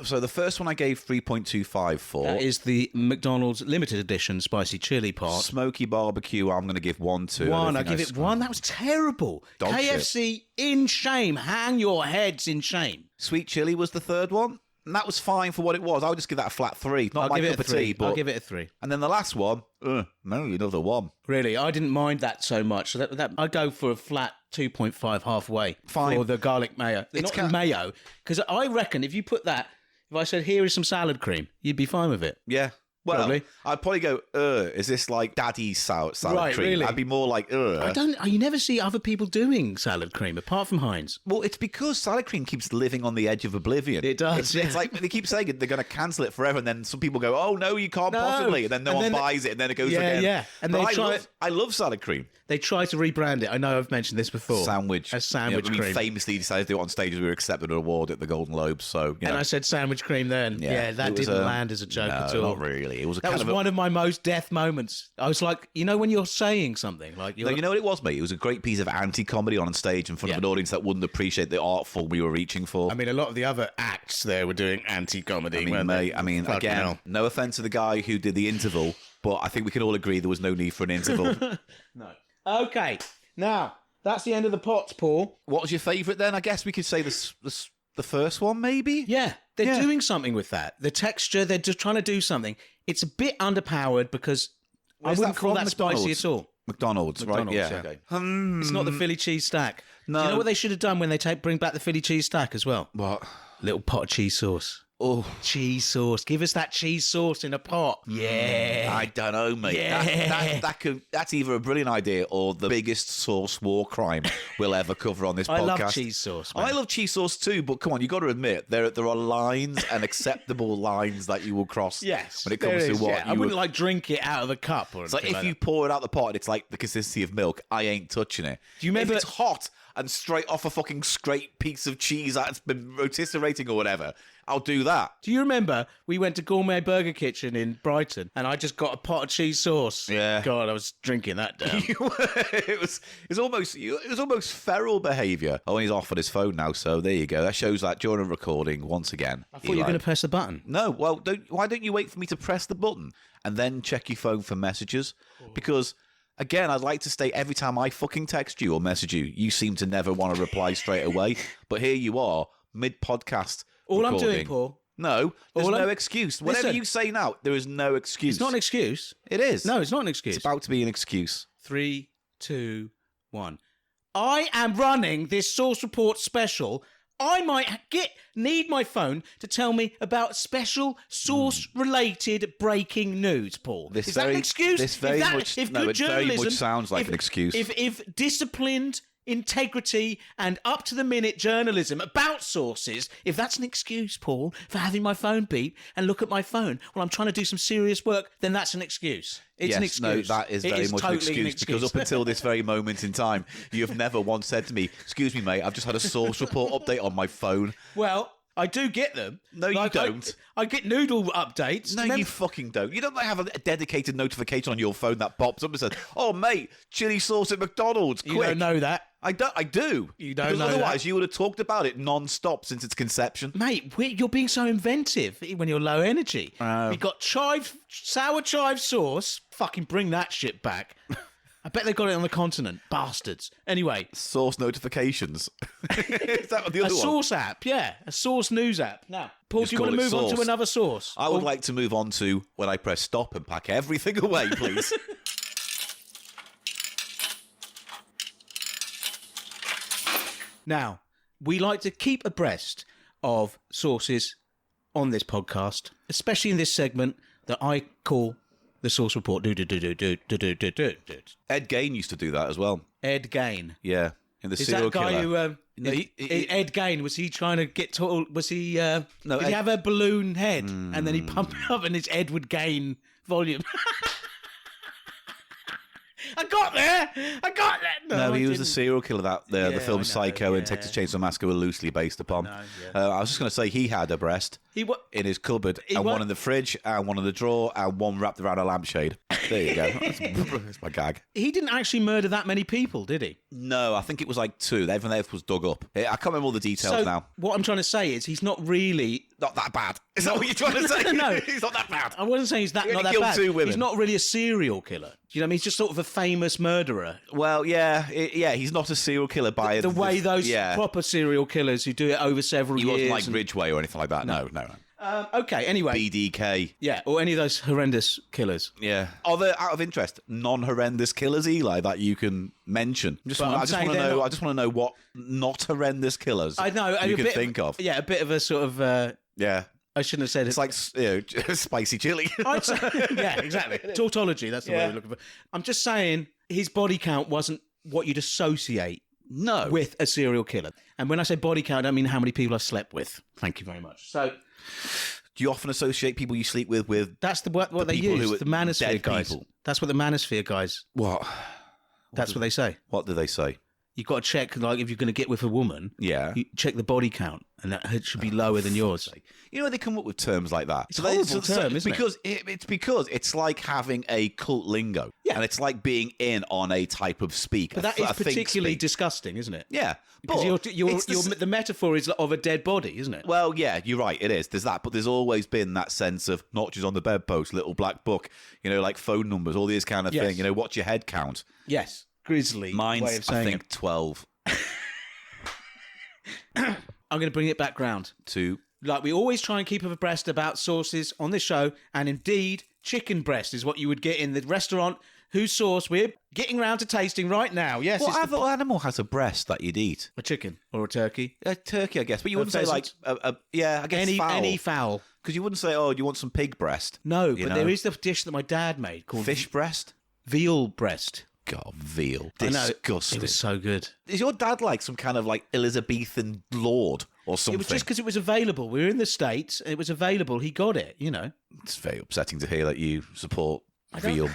So the first one I gave 3.25 for. That is the McDonald's limited edition spicy chili pot. Smoky barbecue, I'm going to give 1 to. I give it 1. That was terrible. Dog KFC shit. In shame. Hang your heads in shame. Sweet chili was the third one. And that was fine for what it was. I would just give that a flat 3. Not my cup of tea, but I'll give it a 3. And then the last one, no, another 1. Really, I didn't mind that so much. So that I'd go for a flat 2.5 halfway. Fine. For the garlic mayo. It's not mayo. Because I reckon if you put that, if I said, here is some salad cream, you'd be fine with it. Yeah. Well, probably. I'd probably go, is this like daddy's salad cream? Really? I'd be more like, You never see other people doing salad cream apart from Heinz. Well, it's because salad cream keeps living on the edge of oblivion. It does. It's like they keep saying they're going to cancel it forever, and then some people go, oh, no, you can't possibly. And then no one buys it, and then it goes again. Yeah. And I love salad cream. They try to rebrand it. I know I've mentioned this before. Sandwich. A sandwich cream. We famously decided to do it on stage as we were accepted an award at the Golden Globes. So, And I said sandwich cream then. Yeah, that didn't land as a joke at all. Not really. It was one of my most death moments. I was like, when you're saying something like you know what it was, mate? It was a great piece of anti-comedy on stage in front of an audience that wouldn't appreciate the art form we were reaching for. I mean, a lot of the other acts there were doing anti-comedy. Again, no offense to the guy who did the interval, but I think we can all agree there was no need for an interval. No. Okay, now that's the end of the pots, Paul. What was your favourite then? I guess we could say the first one, maybe? Yeah, they're doing something with that. The texture, they're just trying to do something. It's a bit underpowered because I wouldn't call that spicy at all. McDonald's, right? Yeah. Okay. It's not the Philly cheese stack. No. Do you know what they should have done when they bring back the Philly cheese stack as well? What? Little pot of cheese sauce. Oh, cheese sauce! Give us that cheese sauce in a pot. Yeah, I don't know, mate. Yeah. That's either a brilliant idea or the biggest sauce war crime we'll ever cover on this podcast. I love cheese sauce. Man. I love cheese sauce too, but come on, you got to admit there are lines and acceptable lines that you will cross. Yes, when it comes to what I wouldn't drink it out of a cup. Or it's like if you pour it out the pot, and it's like the consistency of milk. I ain't touching it. Do you remember? If it's hot and straight off a fucking scraped piece of cheese that's been rotisserating or whatever, I'll do that. Do you remember we went to Gourmet Burger Kitchen in Brighton and I just got a pot of cheese sauce? Yeah. God, I was drinking that down. it was almost feral behaviour. Oh, and he's off on his phone now, so there you go. That shows that during recording, once again. I thought you were going to press the button. No, well, why don't you wait for me to press the button and then check your phone for messages? Because... Again, I'd like to state every time I fucking text you or message you, you seem to never want to reply straight away. But here you are, mid-podcast All recording. I'm doing, Paul... No, there's no excuse. Whatever you say now, there is no excuse. It's not an excuse. It is. No, it's not an excuse. It's about to be an excuse. 3, 2, 1. I am running this Source Report special. I might need my phone to tell me about special source-related breaking news, Paul. Is that an excuse? It very much sounds like an excuse. If disciplined integrity and up-to-the-minute journalism about sources, if that's an excuse, Paul, for having my phone beep and look at my phone while I'm trying to do some serious work, then that's an excuse. It's an excuse. No, that is very much totally an excuse because up until this very moment in time, you have never once said to me, "Excuse me, mate, I've just had a Source Report update on my phone." Well, I do get them. No, you don't. I get noodle updates. No, you fucking don't. You don't have a dedicated notification on your phone that pops up and says, "Oh, mate, chili sauce at McDonald's, quick." You don't know that. I do. You don't because know otherwise that. you would have talked about it non-stop since its conception. Mate, you're being so inventive when you're low energy. You've got sour chive sauce. Fucking bring that shit back. I bet they got it on the continent. Bastards. Anyway. Source notifications. Is that the other one? A source app, yeah. A source news app. Now, Paul, do you want to move on to another source? I would like to move on to when I press stop and pack everything away, please. Now, we like to keep abreast of sources on this podcast, especially in this segment that I call the Source Report. Ed Gein used to do that as well. Ed Gein. Yeah, in the serial killer. Is that guy who... Ed Gein, was he trying to get tall? Was he... did he have a balloon head and then he pumped it up and his head would gain volume? I got there. No, he was the serial killer that the film Psycho and Texas Chainsaw Massacre were loosely based upon. I was just going to say he had a breast in his cupboard, and one in the fridge, and one in the drawer, and one wrapped around a lampshade. There you go. That's my gag. He didn't actually murder that many people, did he? No, I think it was like 2. Everyone else was dug up. I can't remember all the details now. What I'm trying to say is he's not really... Not that bad. Is that what you're trying to say? No. He's not that bad. I wasn't saying he's not that bad. 2 women. He's not really a serial killer. Do you know what I mean? He's just sort of a famous murderer. Well, yeah, he's not a serial killer by the way those proper serial killers who do it over several years. He wasn't like Ridgway or anything like that. No. Okay, anyway. BDK. Yeah, or any of those horrendous killers. Yeah. Are there, out of interest, non-horrendous killers, Eli, that you can mention? I just want to know what not horrendous killers you can think of. Yeah, a bit of a sort of... yeah. I shouldn't have said it. It's like spicy chili. Yeah, exactly. Tautology, that's the way we're looking for. I'm just saying his body count wasn't what you'd associate with a serial killer. And when I say body count, I don't mean how many people I've slept with. Thank you very much. So, do you often associate people you sleep with that's what they use, the manosphere guys. People? That's what the manosphere guys... What? That's what they say. What do they say? You've got to check, like, if you're going to get with a woman, you check the body count, and that should be lower than yours. You know, they come up with terms like that. It's a horrible term, isn't it? It's because it's like having a cult lingo. Yeah. And it's like being in on a type of speak. But that is particularly disgusting, isn't it? Yeah. Because the metaphor is of a dead body, isn't it? Well, yeah, you're right, it is. There's that. But there's always been that sense of notches on the bedpost, little black book, like phone numbers, all these kind of thing. What's your head count? Yes. Grisly Mine's, way of saying I think, 12. I'm going to bring it back round. 2. Like, we always try and keep abreast about sources on this show, and indeed, chicken breast is what you would get in the restaurant whose sauce we're getting round to tasting right now. Yes. What other animal has a breast that you'd eat? A chicken or a turkey? A turkey, I guess. But you wouldn't say like, I guess fowl. Any fowl. Because you wouldn't say, oh, you want some pig breast? No, but there is the dish that my dad made called... Fish breast? Veal breast. God, veal. Disgusting. It was so good. Is your dad like some kind of like Elizabethan lord or something? It was just because it was available. We were in the States. It was available. He got it, It's very upsetting to hear that you support veal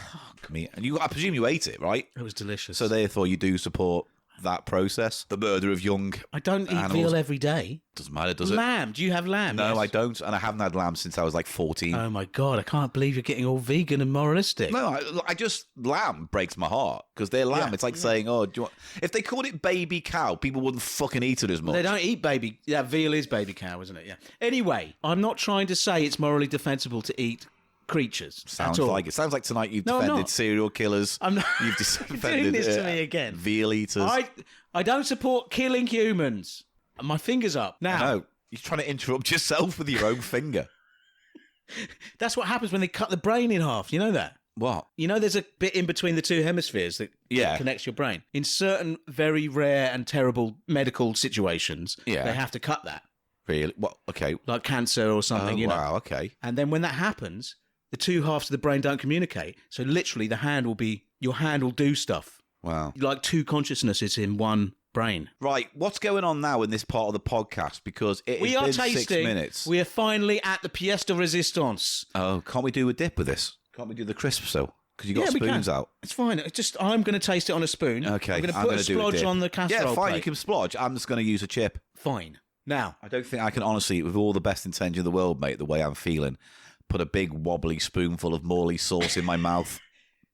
meat. And I presume you ate it, right? It was delicious. So therefore you do support that process, the murder of young I don't eat animals. veal every day. Doesn't matter, does it? Lamb. Do you have lamb? No, yes. I don't. And I haven't had lamb since I was like 14. Oh my God, I can't believe you're getting all vegan and moralistic. No, lamb breaks my heart because they're lamb. Yeah, it's like saying, do you want... If they called it baby cow, people wouldn't fucking eat it as much. They don't eat baby... Yeah, veal is baby cow, isn't it? Yeah. Anyway, I'm not trying to say it's morally defensible to eat creatures. Sounds like it. Sounds like tonight you've defended serial killers. I'm not. You've defended doing this to me again. Veal eaters. I don't support killing humans. My finger's up now. No, you're trying to interrupt yourself with your own finger. That's what happens when they cut the brain in half. You know that? What? You know, there's a bit in between the two hemispheres that connects your brain. In certain very rare and terrible medical situations, they have to cut that. Really? What? Okay. Like cancer or something, you know. Wow, okay. And then when that happens, the two halves of the brain don't communicate. So literally your hand will do stuff. Wow. Like two consciousnesses in one brain. Right, what's going on now in this part of the podcast? Because it has been 6 minutes. We are finally at the pièce de résistance. Oh, can't we do a dip with this? Can't we do the crisp still? Because you got spoons out. It's fine. I'm going to taste it on a spoon. Okay. I'm going to put a splodge on the casserole Yeah, fine, plate. you can splodge. I'm just going to use a chip. Fine. Now, I don't think I can honestly, with all the best intention in the world, mate, the way I'm feeling, put a big wobbly spoonful of Morley's sauce in my mouth.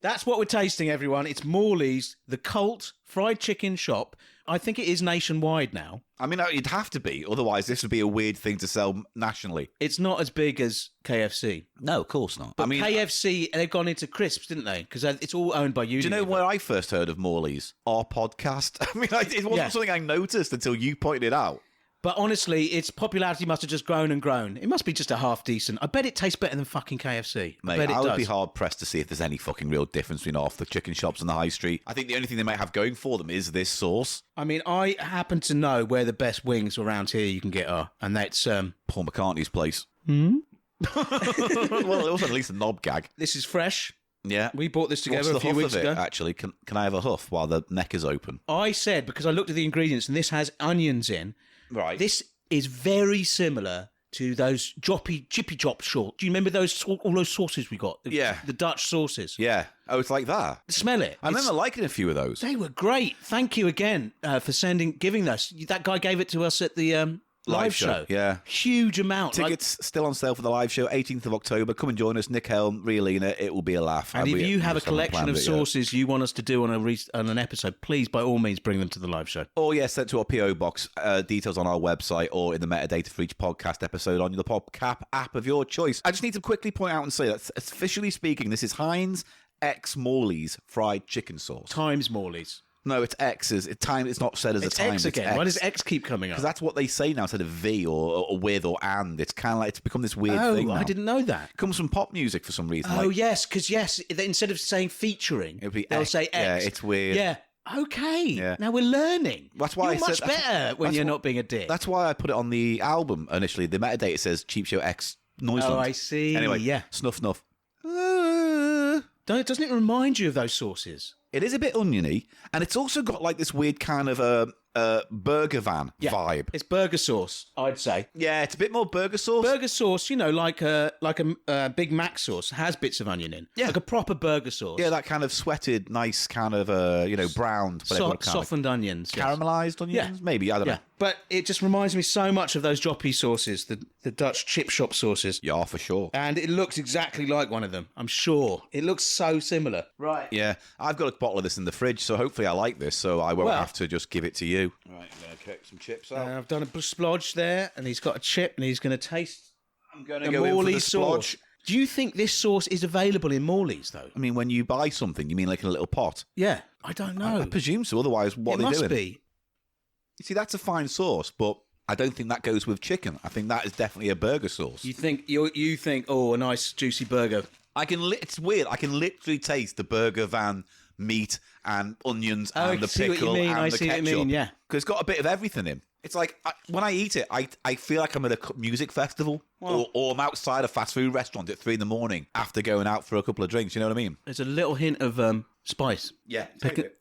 That's what we're tasting, everyone. It's Morley's, the cult fried chicken shop. I think it is nationwide now. I mean, it'd have to be. Otherwise, this would be a weird thing to sell nationally. It's not as big as KFC. No, of course not. But I mean, KFC, they've gone into crisps, didn't they? Because it's all owned by you. Do you know where I first heard of Morley's? Our podcast. I mean, it wasn't something I noticed until you pointed it out. But honestly, its popularity must have just grown and grown. It must be just a half decent. I bet it tastes better than fucking KFC. Mate, I would be hard pressed to see if there's any fucking real difference between off the chicken shops on the high street. I think the only thing they might have going for them is this sauce. I mean, I happen to know where the best wings around here you can get are, and that's Paul McCartney's place. Hmm? Well, it was at least a knob gag. This is fresh. Yeah. We bought this together a few weeks ago. Actually, can I have a huff while the neck is open? I said, because I looked at the ingredients, and this has onions in. Right. This is very similar to those chippy chop short. Do you remember all those sauces we got? The Dutch sauces. Yeah. Oh, it's like that. Smell it. I remember liking a few of those. They were great. Thank you again for giving us. That guy gave it to us at the live show. Yeah. Huge amount. Tickets still on sale for the live show, 18th of October. Come and join us. Nick Helm, Rialina. It will be a laugh. And if you have a collection of sauces you want us to do on an episode, please, by all means, bring them to the live show. Or, send to our P.O. Box. Details on our website or in the metadata for each podcast episode on the PodCap app of your choice. I just need to quickly point out and say that, officially speaking, this is Heinz X Morley's fried chicken sauce. Times Morley's. No, it's X's. It's not said as a time. X again. Why does X keep coming up? Because that's what they say now instead of V or with or and. It's kind of like it's become this weird thing now. I didn't know that. It comes from pop music for some reason. Oh, yes, because instead of saying featuring, they'll say X. Yeah, it's weird. Yeah. Okay. Yeah. Now we're learning. That's why you're much better when you're not being a dick. That's why I put it on the album initially. The metadata says Cheap Show X Noiseland. Oh, I see. Anyway, snuff. Doesn't it remind you of those sauces? It is a bit oniony, and it's also got like this weird kind of burger van vibe. It's burger sauce, I'd say. Yeah, it's a bit more burger sauce. Burger sauce, like a Big Mac sauce, has bits of onion in. Yeah. Like a proper burger sauce. Yeah, that kind of sweated, nice kind of, browned. Softened onions. Caramelised onions, maybe, I don't know. But it just reminds me so much of those joppy sauces, the Dutch chip shop sauces. Yeah, for sure. And it looks exactly like one of them, I'm sure. It looks so similar. Right. Yeah, I've got a bottle of this in the fridge, so hopefully I like this, so I won't have to just give it to you. Right, I'm going to cook some chips out. I've done a splodge there, and he's got a chip, and he's going to taste I'm going to go in for the splodge. Do you think this sauce is available in Morley's, though? I mean, when you buy something, you mean like in a little pot? Yeah, I don't know. I presume so, otherwise what are they doing? It must be. You see, that's a fine sauce, but I don't think that goes with chicken. I think that is definitely a burger sauce. You think, a nice juicy burger. It's weird. I can literally taste the burger van meat and onions and the pickle and the ketchup. I see what you mean, yeah. Because it's got a bit of everything in. It's like, when I eat it, I feel like I'm at a music festival or I'm outside a fast food restaurant at 3 a.m. after going out for a couple of drinks, you know what I mean? There's a little hint of spice. Yeah.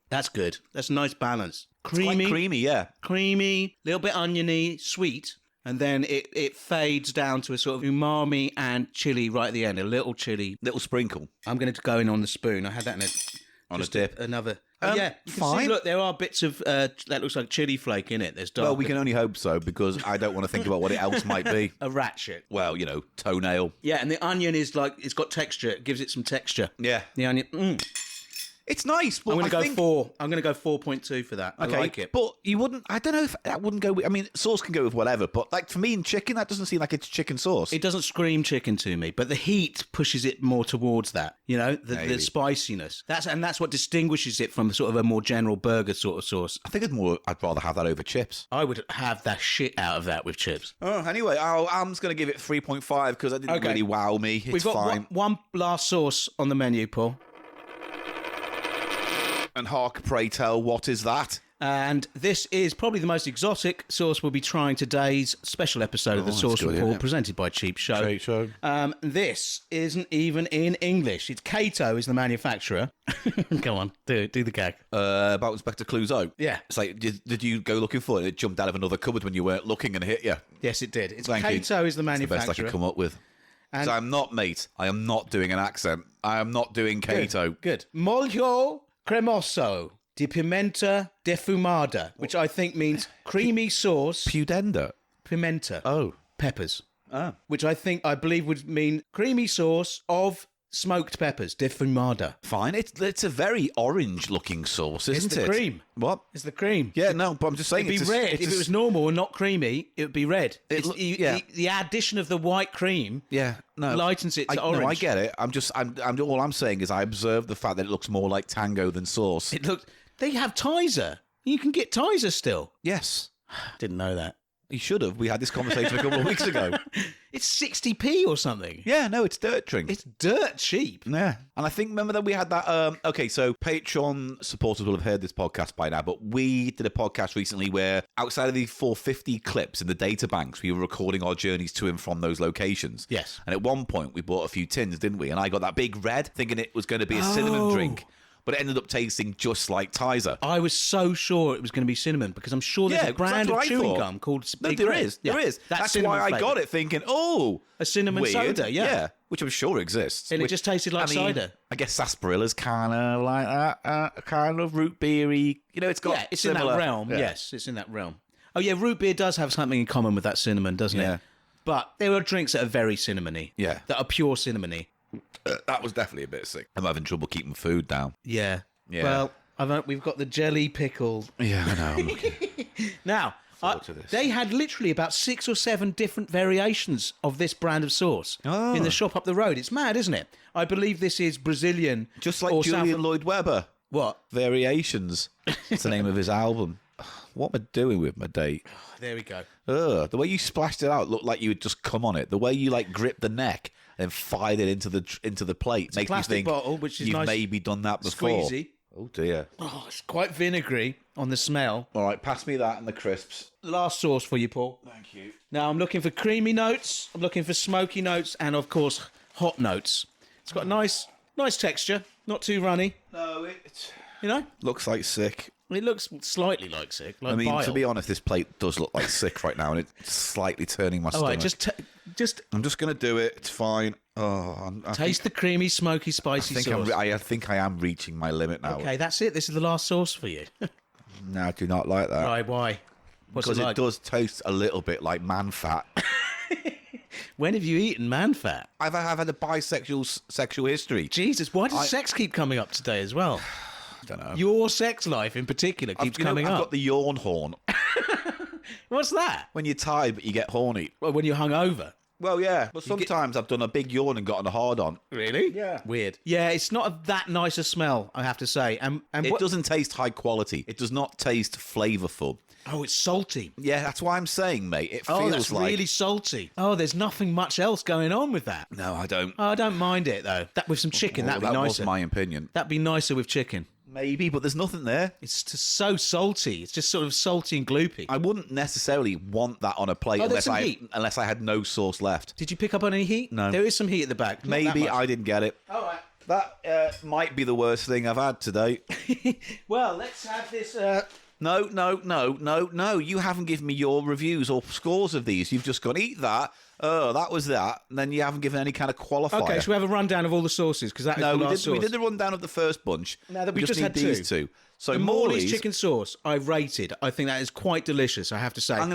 That's good. That's a nice balance. Creamy. It's quite creamy, yeah. Creamy, little bit oniony, sweet. And then it fades down to a sort of umami and chili right at the end. A little chili. Little sprinkle. I'm going to go in on the spoon. I had that in on a dip. Another. You can see, look, there are bits of that looks like chili flake in it. There's dark. Well, we can only hope so because I don't want to think about what it else might be. A ratchet. Well, toenail. Yeah, and the onion is like, it's got texture. It gives it some texture. Yeah. The onion. It's nice, but I'm going to go 4. I'm going to go 4.2 for that. I like it. But you wouldn't... I don't know if that wouldn't go with... I mean, sauce can go with whatever, but like for me in chicken, that doesn't seem like it's chicken sauce. It doesn't scream chicken to me, but the heat pushes it more towards that, the spiciness. That's what distinguishes it from sort of a more general burger sort of sauce. I think I'd rather have that over chips. I would have the shit out of that with chips. Oh, anyway, I'm just going to give it 3.5 because it didn't really wow me. It's We've got fine. one last sauce on the menu, Paul. And hark, pray tell, what is that? And this is probably the most exotic sauce we'll be trying today's special episode of the Sauce Report, presented by Cheap Show. This isn't even in English. It's Kato is the manufacturer. Go on, do the gag. About Inspector Clouseau. Yeah. It's like, did you go looking for it? It jumped out of another cupboard when you weren't looking and hit you. Yes, it did. Thank Kato you. is the manufacturer. It's the best I could come up with. So I'm not, mate. I am not doing an accent. I am not doing Kato. Good. Molho cremoso di pimenta defumada, which I think means creamy sauce. Pudenda. Pimenta. Oh. Peppers. Oh. Which I believe would mean creamy sauce of smoked peppers. Defumada. Fine. It's a very orange-looking sauce, isn't it? It's the cream. What? It's the cream. Yeah, no, but I'm just saying It'd be red. If it was normal and not creamy, it would be red. The addition of the white cream lightens it to orange. No, I get it. All I'm saying is I observed the fact that it looks more like tango than sauce. They have Tizer. You can get Tizer still. Yes. Didn't know that. You should have. We had this conversation a couple of weeks ago. It's 60p or something. Yeah, no, it's dirt drink. It's dirt cheap. Yeah. And I think, remember that we had that... okay, so Patreon supporters will have heard this podcast by now, but we did a podcast recently where outside of the 450 clips in the data banks, we were recording our journeys to and from those locations. Yes. And at one point, we bought a few tins, didn't we? And I got that big red, thinking it was going to be a cinnamon drink. But it ended up tasting just like Tizer. I was so sure it was going to be cinnamon because I'm sure there's a brand of chewing gum called Big There Red. is. There is. That's why I got it thinking, a cinnamon weird. soda, yeah. Which I'm sure exists. And it just tasted like cider. I guess sarsaparilla's kind of like that, kind of root beery. It's got it's similar, in that realm. Yeah. Yes, it's in that realm. Oh, yeah, root beer does have something in common with that cinnamon, doesn't it? But there are drinks that are very cinnamony. Yeah. That are pure cinnamony. That was definitely a bit sick. I'm having trouble keeping food down. Yeah. Yeah. Well, we've got the jelly pickle. Yeah, I know. I'm looking now, forward to this. They had literally about 6 or 7 different variations of this brand of sauce in the shop up the road. It's mad, isn't it? I believe this is Brazilian. Just like Julian Lloyd Webber. What? Variations. That's the name of his album. What am I doing with my date? There we go. The way you splashed it out looked like you had just come on it. The way you gripped the neck and fired it into the plate it's makes me think bottle, which is you've nice, maybe done that before. Squeezy. Oh dear. Oh, it's quite vinegary on the smell. All right, pass me that and the crisps. Last sauce for you, Paul. Thank you. Now I'm looking for creamy notes. I'm looking for smoky notes, and of course hot notes. It's got a nice texture, not too runny. No, it looks like sick. It looks slightly like sick. Like bile. To be honest, this plate does look like sick right now, and it's slightly turning my stomach. All right, just. I'm just going to do it. It's fine. Taste the creamy, smoky, spicy sauce. I think I am reaching my limit now. Okay, that's it. This is the last sauce for you. No, I do not like that. Right, why? Because it does taste a little bit like man fat. When have you eaten man fat? I've had a bisexual sexual history. Jesus, why does sex keep coming up today as well? I don't know. Your sex life in particular keeps coming up. I've got the yawn horn. What's that? When you're tired but you get horny. Well, when you're hungover. Well, yeah. But sometimes I've done a big yawn and gotten a hard on. Really? Yeah. Weird. Yeah, it's not that nice a smell, I have to say. And it doesn't taste high quality. It does not taste flavourful. Oh, it's salty. Yeah, that's why I'm saying, mate. It feels that's like really salty. Oh, there's nothing much else going on with that. No, I don't. Oh, I don't mind it though. That with some chicken, that'd be nicer. That was my opinion. That'd be nicer with chicken. Maybe, but there's nothing there. It's just so salty. It's just sort of salty and gloopy. I wouldn't necessarily want that on a plate unless I had no sauce left. Did you pick up on any heat? No. There is some heat at the back. Maybe I didn't get it. All right. That might be the worst thing I've had today. Well, let's have this... No. You haven't given me your reviews or scores of these. You've just gone, eat that. Oh, that was that. And then you haven't given any kind of qualifier. Okay, should we have a rundown of all the sauces? Because that is the last sauce. We did the rundown of the first bunch. Now that we just need had these two. So the Morley's chicken sauce, I rated. I think that is quite delicious, I have to say. I think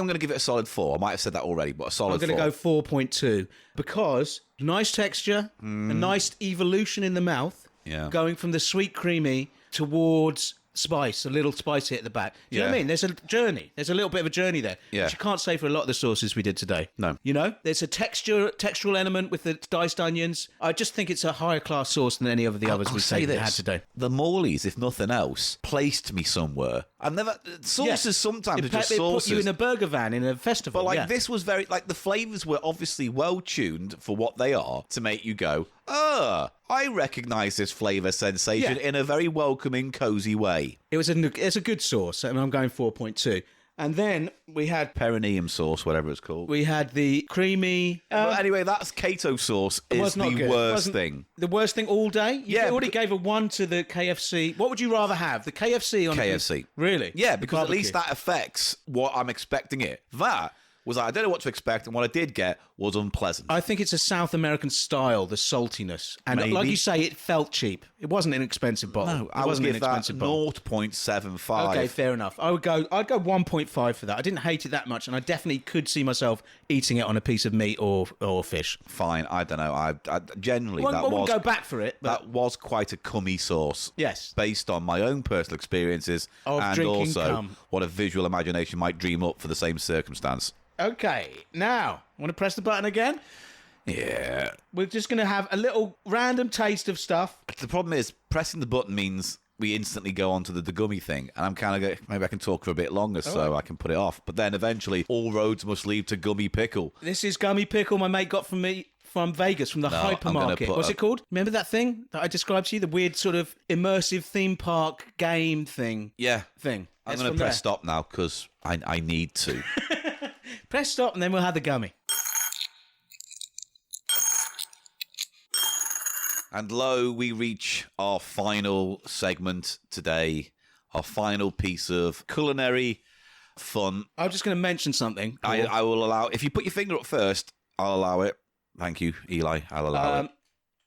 I'm going to give it a solid 4. I might have said that already, but a solid 4. I'm going to go 4.2 because nice texture, a nice evolution in the mouth. going from the sweet creamy towards spice, a little spicy at the back. Do you know what I mean? There's a journey. There's a little bit of a journey there, which you can't say for a lot of the sauces we did today. No. You know, there's a textural element with the diced onions. I just think it's a higher class sauce than any of the others we've had today. The Morleys, if nothing else, placed me somewhere. I've never... Sauces sometimes are just sauces. Put you in a burger van in a festival. But this was very... the flavours were obviously well-tuned for what they are to make you go, I recognise this flavour sensation in a very welcoming, cosy way. It's a good sauce, and I'm going 4.2. And then we had... perineum sauce, whatever it's called. We had the creamy... But anyway, that's Kato sauce is the worst thing. The worst thing all day? You already gave a 1 to the KFC. What would you rather have? The KFC on KFC. Really? Yeah, because at least that affects what I'm expecting it. That was I don't know what to expect, and what I did get was unpleasant. I think it's a South American style, the saltiness. And like you say, it felt cheap. It wasn't an expensive bottle. No, I would give that 0.75. Okay, fair enough. I'd go 1.5 for that. I didn't hate it that much, and I definitely could see myself eating it on a piece of meat or fish. Fine, I don't know. I generally I wouldn't go back for it. But that was quite a cummy sauce. Yes, based on my own personal experiences and also what a visual imagination might dream up for the same circumstance. Okay, now, want to press the button again? Yeah. We're just going to have a little random taste of stuff. The problem is, pressing the button means we instantly go on to the gummy thing, and I'm kind of going, maybe I can talk for a bit longer so I can put it off. But then eventually, all roads must lead to gummy pickle. This is gummy pickle my mate got from me from Vegas, from the hypermarket. What's it called? Remember that thing that I described to you? The weird sort of immersive theme park game thing? Yeah. Thing. I'm going to press stop now, because I need to. Press stop and then we'll have the gummy. And lo, we reach our final segment today, our final piece of culinary fun. I'm just going to mention something. I will allow, if you put your finger up first, I'll allow it. Thank you, Eli. I'll allow it.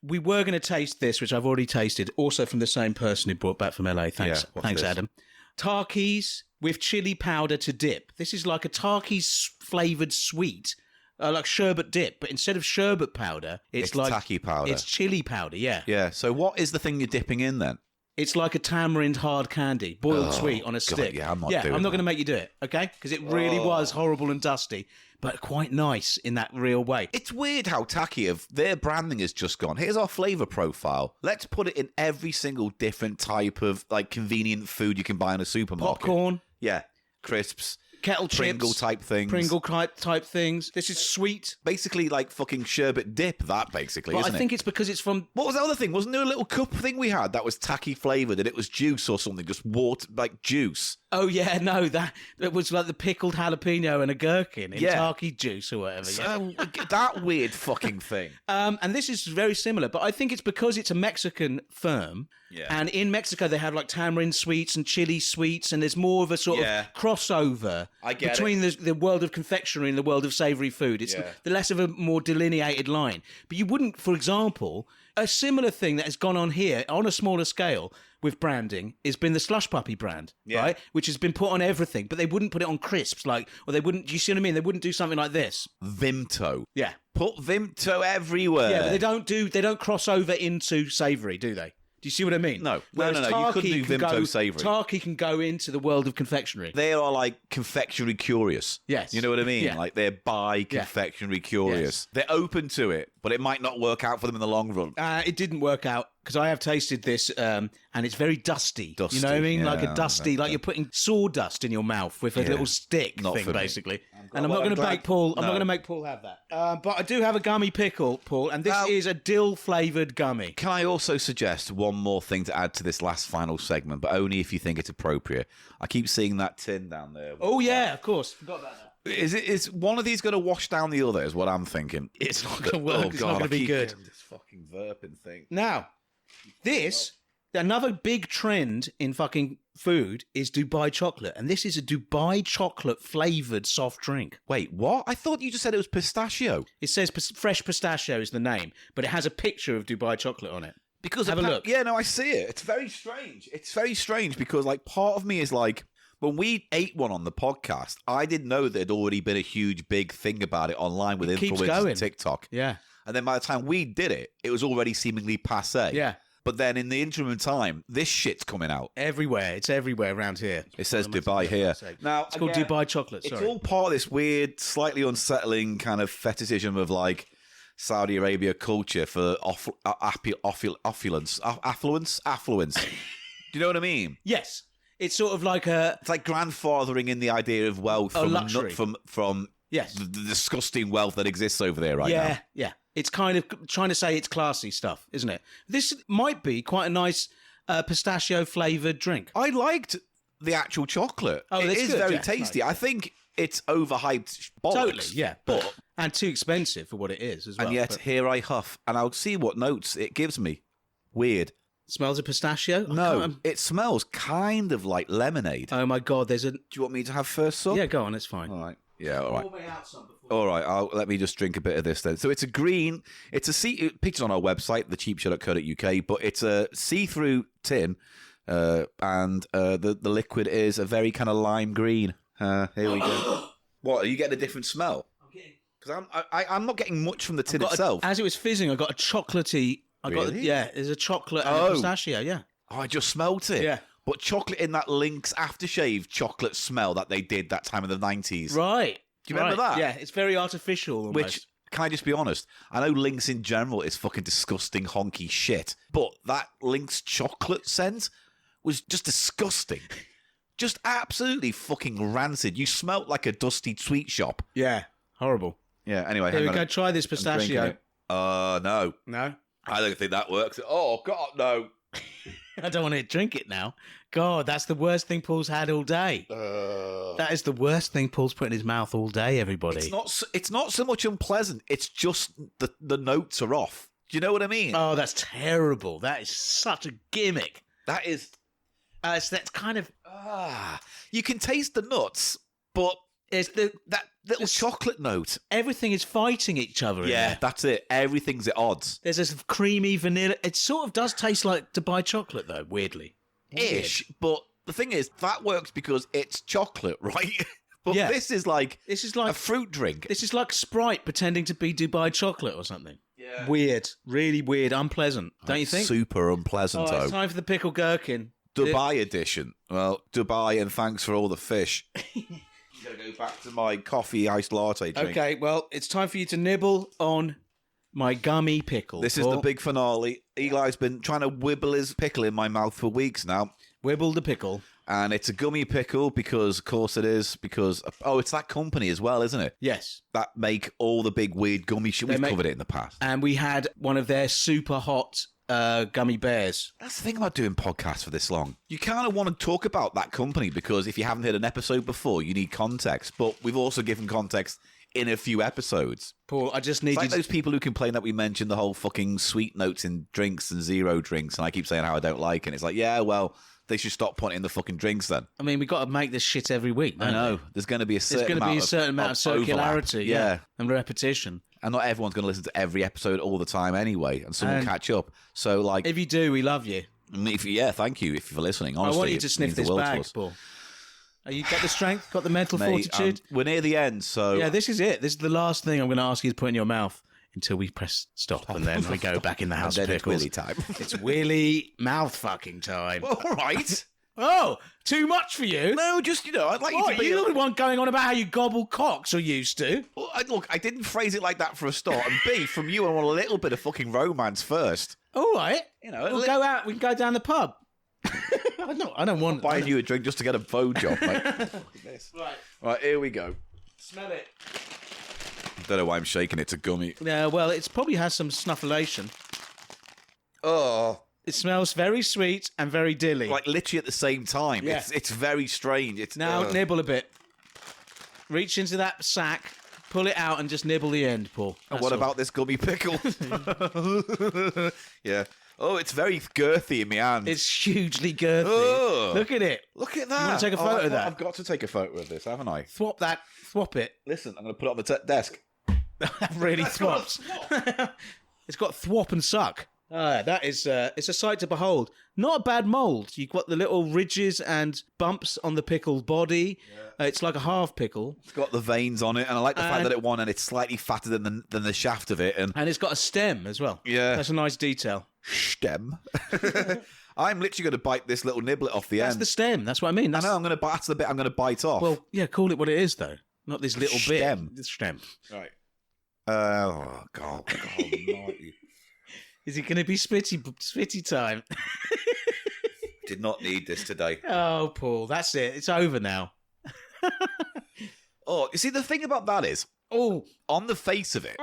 We were going to taste this, which I've already tasted, also from the same person who brought back from LA. Thanks, thanks, Adam. Tarkies with chili powder to dip. This is like a Tarkies flavoured sweet, like sherbet dip, but instead of sherbet powder, it's like tacky powder. It's chili powder, yeah. Yeah, so what is the thing you're dipping in then? It's like a tamarind hard candy, boiled sweet on a stick. Yeah, I'm not going to make you do it, okay? Because it really was horrible and dusty, but quite nice in that real way. It's weird how tacky their branding has just gone. Here's our flavour profile. Let's put it in every single different type of convenient food you can buy in a supermarket. Popcorn. Yeah, crisps. Kettle chips. Pringle type things. Pringle type things. This is sweet. Basically like fucking sherbet dip, that basically, but isn't it? I think it's because it's from... What was the other thing? Wasn't there a little cup thing we had that was tacky flavoured and it was juice or something? Just water, like juice. Oh, yeah, no, that was like the pickled jalapeno and a gherkin in Tarky juice or whatever. So, that weird fucking thing. And this is very similar, but I think it's because it's a Mexican firm. Yeah. And in Mexico, they have tamarind sweets and chili sweets, and there's more of a sort of crossover between the world of confectionery and the world of savoury food. It's the less of a more delineated line. But you wouldn't, for example, a similar thing that has gone on here on a smaller scale with branding has been the Slush Puppy brand, right? Which has been put on everything, but they wouldn't put it on crisps, or they wouldn't, do you see what I mean? They wouldn't do something like this. Vimto. Yeah. Put Vimto everywhere. Yeah, but they don't cross over into savoury, do they? Do you see what I mean? No. You couldn't do Vimto savoury. Tarky can go into the world of confectionery. They are like confectionery curious. Yes. You know what I mean? Yeah. Like they're confectionery curious. Yes. They're open to it, but it might not work out for them in the long run. It didn't work out because I have tasted this and it's very dusty. You know what I mean? Yeah, like a dusty, like you're putting sawdust in your mouth with a little stick thing, basically. And I'm not going to make Paul. I'm not going to make Paul have that. But I do have a gummy pickle, Paul, and this is a dill-flavoured gummy. Can I also suggest one more thing to add to this last final segment, but only if you think it's appropriate? I keep seeing that tin down there. Oh yeah, of course. Forgot about that. Is one of these going to wash down the other? Is what I'm thinking. It's not going to work. It's not going to be good. This fucking verping thing. Now, another big trend in fucking food is Dubai chocolate, and this is a Dubai chocolate flavoured soft drink. Wait, what? I thought you just said it was pistachio. It says fresh pistachio is the name, but it has a picture of Dubai chocolate on it. Because have a look. Yeah, no, I see it. It's very strange. It's very strange because part of me is like, when we ate one on the podcast, I didn't know there'd already been a huge, big thing about it online with influencers and TikTok. Yeah. And then by the time we did it, it was already seemingly passé. Yeah. But then in the interim time, this shit's coming out. Everywhere. It's everywhere around here. It says Dubai here. Now, it's called Dubai chocolate, sorry. It's all part of this weird, slightly unsettling kind of fetishism of like Saudi Arabia culture for affluence. Do you know what I mean? Yes. It's sort of like a... It's like grandfathering in the idea of wealth from yes. the disgusting wealth that exists over there right now. Yeah. It's kind of trying to say it's classy stuff, isn't it? This might be quite a nice pistachio-flavoured drink. I liked the actual chocolate. Oh, it is good, very yeah, tasty. nice. I think it's overhyped bollocks. Totally, yeah. And too expensive for what it is as well. And yet, here I huff, and I'll see what notes it gives me. Weird. Smells of pistachio? No, it smells kind of like lemonade. Oh, my God, Do you want me to have first sip? Yeah, go on, it's fine. All right. Yeah, all right. All right, let me just drink a bit of this then. So it's a green, pictures on our website, thecheapshow.co.uk, but it's a see-through tin, and the liquid is a very kind of lime green. Here we go. What, are you getting a different smell? Because I'm not getting much from the tin itself. As it was fizzing, I got a chocolatey... Really? There's a chocolate and a pistachio, yeah. Oh, I just smelt it. Yeah. But chocolate in that Lynx aftershave chocolate smell that they did that time in the 90s. Right. Do you remember that? Yeah, it's very artificial almost. Which, can I just be honest? I know Lynx in general is fucking disgusting, honky shit. But that Lynx chocolate scent was just disgusting. Just absolutely fucking rancid. You smelt like a dusty sweet shop. Yeah, horrible. Yeah, anyway. Here we go, try this pistachio. No. No? I don't think that works. Oh, God, no. I don't want to drink it now. God, that's the worst thing Paul's had all day. That is the worst thing Paul's put in his mouth all day, everybody. It's not so much unpleasant. It's just the notes are off. Do you know what I mean? Oh, that's terrible. That is such a gimmick. That is... that's kind of... you can taste the nuts, but it's that little chocolate note. Everything is fighting each other. Yeah, that's it. Everything's at odds. There's this creamy vanilla. It sort of does taste like Dubai chocolate, though, weirdly. Ish, but the thing is, that works because it's chocolate, right? But this is like a fruit drink. This is like Sprite pretending to be Dubai chocolate or something. Yeah. Weird. Really weird. Unpleasant. Don't you think? Super unpleasant. It's time for the pickle gherkin. Dubai edition. Well, Dubai and thanks for all the fish. I'm going to go back to my coffee iced latte drink. Okay, well, it's time for you to nibble on my gummy pickle. This is the big finale. Eli's been trying to wibble his pickle in my mouth for weeks now. Wibble the pickle. And it's a gummy pickle because, of course it is, because... Oh, it's that company as well, isn't it? Yes. That make all the big weird gummy shit. We've covered it in the past. And we had one of their super hot gummy bears. That's the thing about doing podcasts for this long. You kind of want to talk about that company because if you haven't heard an episode before, you need context. But we've also given context in a few episodes. Paul, I just need it's like those people who complain that we mentioned the whole fucking sweet notes in drinks and zero drinks, and I keep saying how I don't like it. And it's like, yeah, well, they should stop putting in the fucking drinks then. I mean, we've got to make this shit every week. I know. There's going to be a certain amount of circularity yeah, and repetition. And not everyone's going to listen to every episode all the time anyway, and some will catch up. So, like, if you do, we love you. Thank you if you're listening. Honestly, I want you to sniff this bag, Paul. You got the strength, got the mental fortitude. We're near the end, so yeah, this is it. This is the last thing I'm going to ask you to put in your mouth until we press stop, and then we go back in the house. And then of pickles. it's wheelie time. It's wheelie mouth fucking time. All right. Oh, too much for you? No, just, I'd like you to be... You're the one going on about how you gobble cocks or used to. Well, look, I didn't phrase it like that for a start. And B, from you, I want a little bit of fucking romance first. All right. We'll go out. We can go down the pub. I don't want... buying you a drink just to get a bow job, mate. Right, here we go. Smell it. I don't know why I'm shaking it. It's a gummy. Yeah, well, it probably has some snufflation. Oh... It smells very sweet and very dilly. Like literally at the same time. Yeah. It's very strange. Now nibble a bit. Reach into that sack, pull it out and just nibble the end, Paul. And what about this gummy pickle? Yeah. Oh, it's very girthy in my hand. It's hugely girthy. Oh. Look at it. Look at that. You want to take a photo of that? I've got to take a photo of this, haven't I? Thwop it. Listen, I'm going to put it on the desk. That really thwops. It's got thwop and suck. That is, it's a sight to behold. Not a bad mould. You've got the little ridges and bumps on the pickle's body. Yeah. It's like a half pickle. It's got the veins on it, and I like the fact that it's slightly fatter than the shaft of it. And it's got a stem as well. Yeah. That's a nice detail. stem. I'm literally going to bite this little niblet off the end. That's the stem. That's what I mean. I know. That's the bit I'm going to bite off. Well, yeah. Call it what it is, though. Not this little Stem. bit. The stem. Right. Oh God. Almighty. Is it going to be spitty time? Did not need this today. Oh, Paul, that's it. It's over now. Oh, you see, the thing about that is, on the face of it,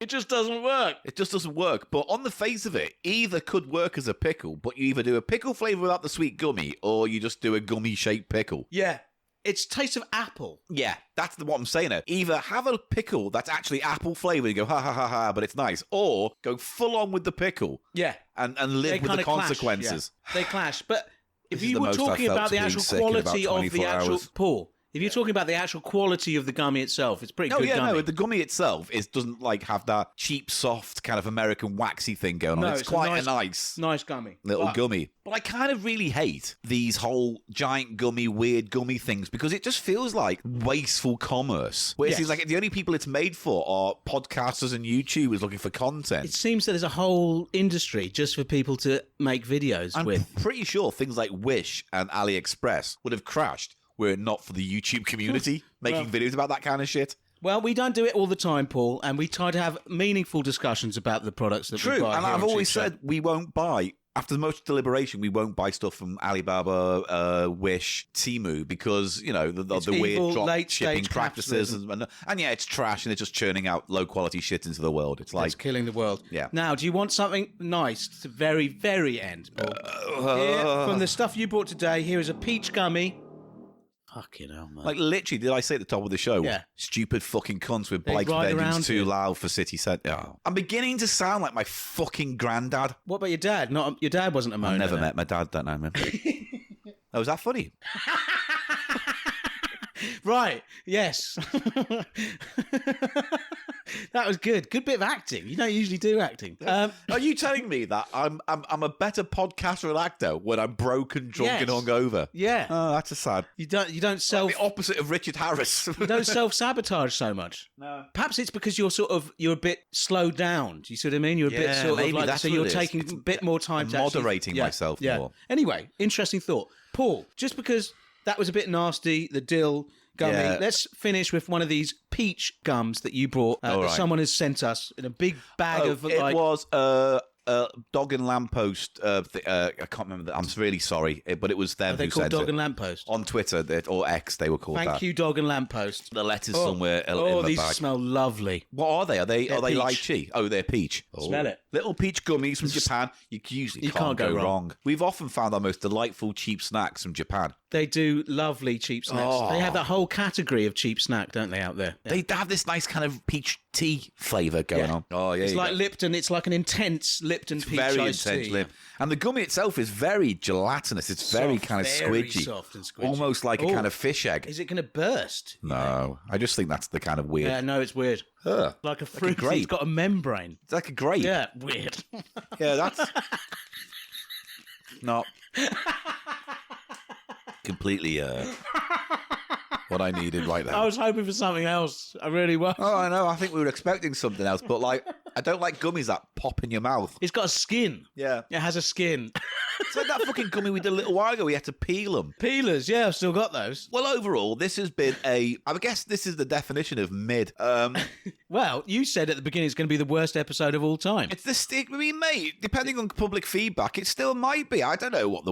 it just doesn't work. It just doesn't work. But on the face of it, either could work as a pickle, but you either do a pickle flavour without the sweet gummy, or you just do a gummy-shaped pickle. Yeah. It's taste of apple. Yeah, that's what I'm saying. Either have a pickle that's actually apple flavour and you go, ha, ha, ha, ha, but it's nice. Or go full on with the pickle. Yeah. And live with the consequences. Clash, yeah. They clash. But if you were talking about the actual quality of the actual... Paul, if you're talking about the actual quality of the gummy itself, it's pretty good gummy. No, the gummy itself doesn't have that cheap, soft, kind of American waxy thing going on. It's quite a nice gummy. Little gummy. But I kind of really hate these whole giant gummy, weird gummy things because it just feels like wasteful commerce. Where it seems like the only people it's made for are podcasters and YouTubers looking for content. It seems that there's a whole industry just for people to make videos with. I'm pretty sure things like Wish and AliExpress would have crashed were it not for the YouTube community making videos about that kind of shit. Well, we don't do it all the time, Paul, and we try to have meaningful discussions about the products that we buy. True, and I've always said we won't buy. After much deliberation, we won't buy stuff from Alibaba, Wish, Temu because, the weird drop shipping practices. And yeah, it's trash and it's just churning out low-quality shit into the world. It's killing the world. Yeah. Now, do you want something nice to the very, very end, Paul? Here, from the stuff you bought today, here is a peach gummy. Fucking hell, man. Literally, did I say at the top of the show? Yeah. Stupid fucking cunts with bike engines too loud for city centre. Oh. I'm beginning to sound like my fucking granddad. What about your dad? Your dad wasn't a moaner. I never met my dad, don't know him. Oh, was that funny? Right, yes. That was good. Good bit of acting. You don't usually do acting. Are you telling me that I'm a better podcaster and actor when I'm broken, drunk, and hungover? Yeah. Oh, that's a sad. You don't self. Like the opposite of Richard Harris. You don't self-sabotage so much. No. Perhaps it's because you're a bit slowed down. Do you see what I mean? You're a bit sort of like, so you're taking a bit more time to moderating myself more. Anyway, interesting thought, Paul. Just because that was a bit nasty, the dill gummy. Yeah. Let's finish with one of these peach gums that you brought. That someone has sent us in a big bag of. It was Dog and Lamppost. I can't remember. I'm really sorry, but it was them who sent it. Are they called Dog and Lamppost? On Twitter or X, they were called that. Thank you, Dog and Lamppost. The letter's somewhere in the bag. These smell lovely. What are they? Are they lychee? Oh, they're peach. Smell it. Little peach gummies from Japan. You can't go wrong. We've often found our most delightful cheap snacks from Japan. They do lovely cheap snacks. They have that whole category of cheap snack, don't they, out there? Yeah. They have this nice kind of peach tea flavour going on. Oh, yeah. It's like Lipton. It's like an intense Lipton peach iced tea. And the gummy itself is very gelatinous. It's very kind of squidgy. Very soft and squidgy. Almost like a kind of fish egg. Is it going to burst? No. I just think that's the kind of weird. Yeah, no, it's weird. Like a fruit. Like it's got a membrane. It's like a grape. Yeah, weird. Yeah, that's not completely what I needed right there. I was hoping for something else. I really was. Oh, I know. I think we were expecting something else, but I don't like gummies that pop in your mouth. It's got a skin. Yeah. It has a skin. It's like that fucking gummy we did a little while ago. We had to peel them. Peelers, yeah, I've still got those. Well, overall, this has been I guess this is the definition of mid. Well, you said at the beginning it's going to be the worst episode of all time. It's the stick. I mean, mate, depending on public feedback, it still might be. I don't know what the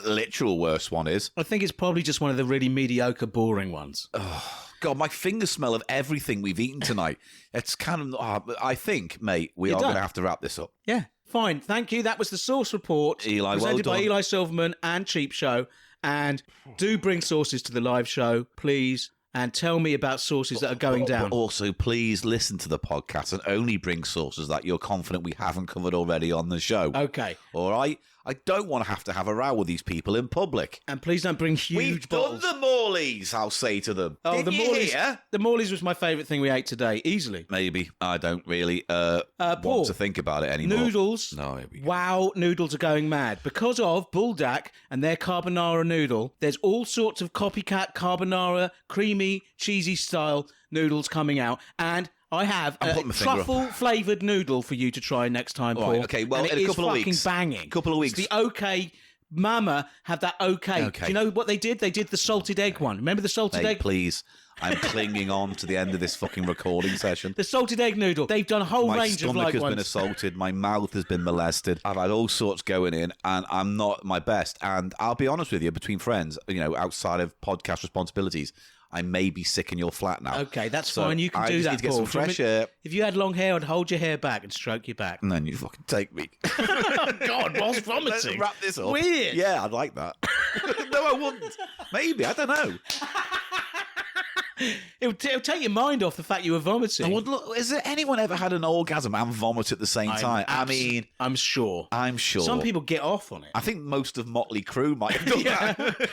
literal worst one is. I think it's probably just one of the really mediocre, boring ones. Oh, God, my fingers smell of everything we've eaten tonight. It's kind of, I think, mate, we are going to have to wrap this up. Yeah, fine. Thank you. That was the Source Report. Eli, presented by Eli Silverman and Cheap Show. And do bring sources to the live show, please. And tell me about sources that are going down. But also, please listen to the podcast and only bring sources that you're confident we haven't covered already on the show. Okay. All right? I don't want to have a row with these people in public. And please don't bring huge bottles. We've done the Morleys, I'll say to them. Oh, the Morleys. The Morleys was my favourite thing we ate today, easily. Maybe. I don't really want to think about it anymore. Noodles. No, here we go. Wow, noodles are going mad. Because of Buldak and their carbonara noodle, there's all sorts of copycat carbonara, creamy, cheesy style noodles coming out. And I have a truffle-flavoured noodle for you to try next time, Paul. Right, okay, well, and in a couple of weeks. It is fucking banging. Couple of weeks. It's the OK... Mama had that okay. Do you know what they did? They did the salted egg one. Remember the salted egg? Please. I'm clinging on to the end of this fucking recording session. The salted egg noodle. They've done a whole range of My like stomach has ones. been assaulted. My mouth has been molested. I've had all sorts going in, and I'm not my best. And I'll be honest with you, between friends, outside of podcast responsibilities, I may be sick in your flat now. Okay, that's fine. You can do that, need to get Paul. some fresh air. If you had long hair, I'd hold your hair back and stroke your back. And then you fucking take me. Oh, God, whilst vomiting. Let's wrap this up. Weird. Yeah, I'd like that. No, I wouldn't. Maybe. I don't know. It'll take your mind off the fact you were vomiting. Look, has there anyone ever had an orgasm and vomit at the same time? I'm sure. I'm sure. Some people get off on it. I think most of Motley Crue might have done that.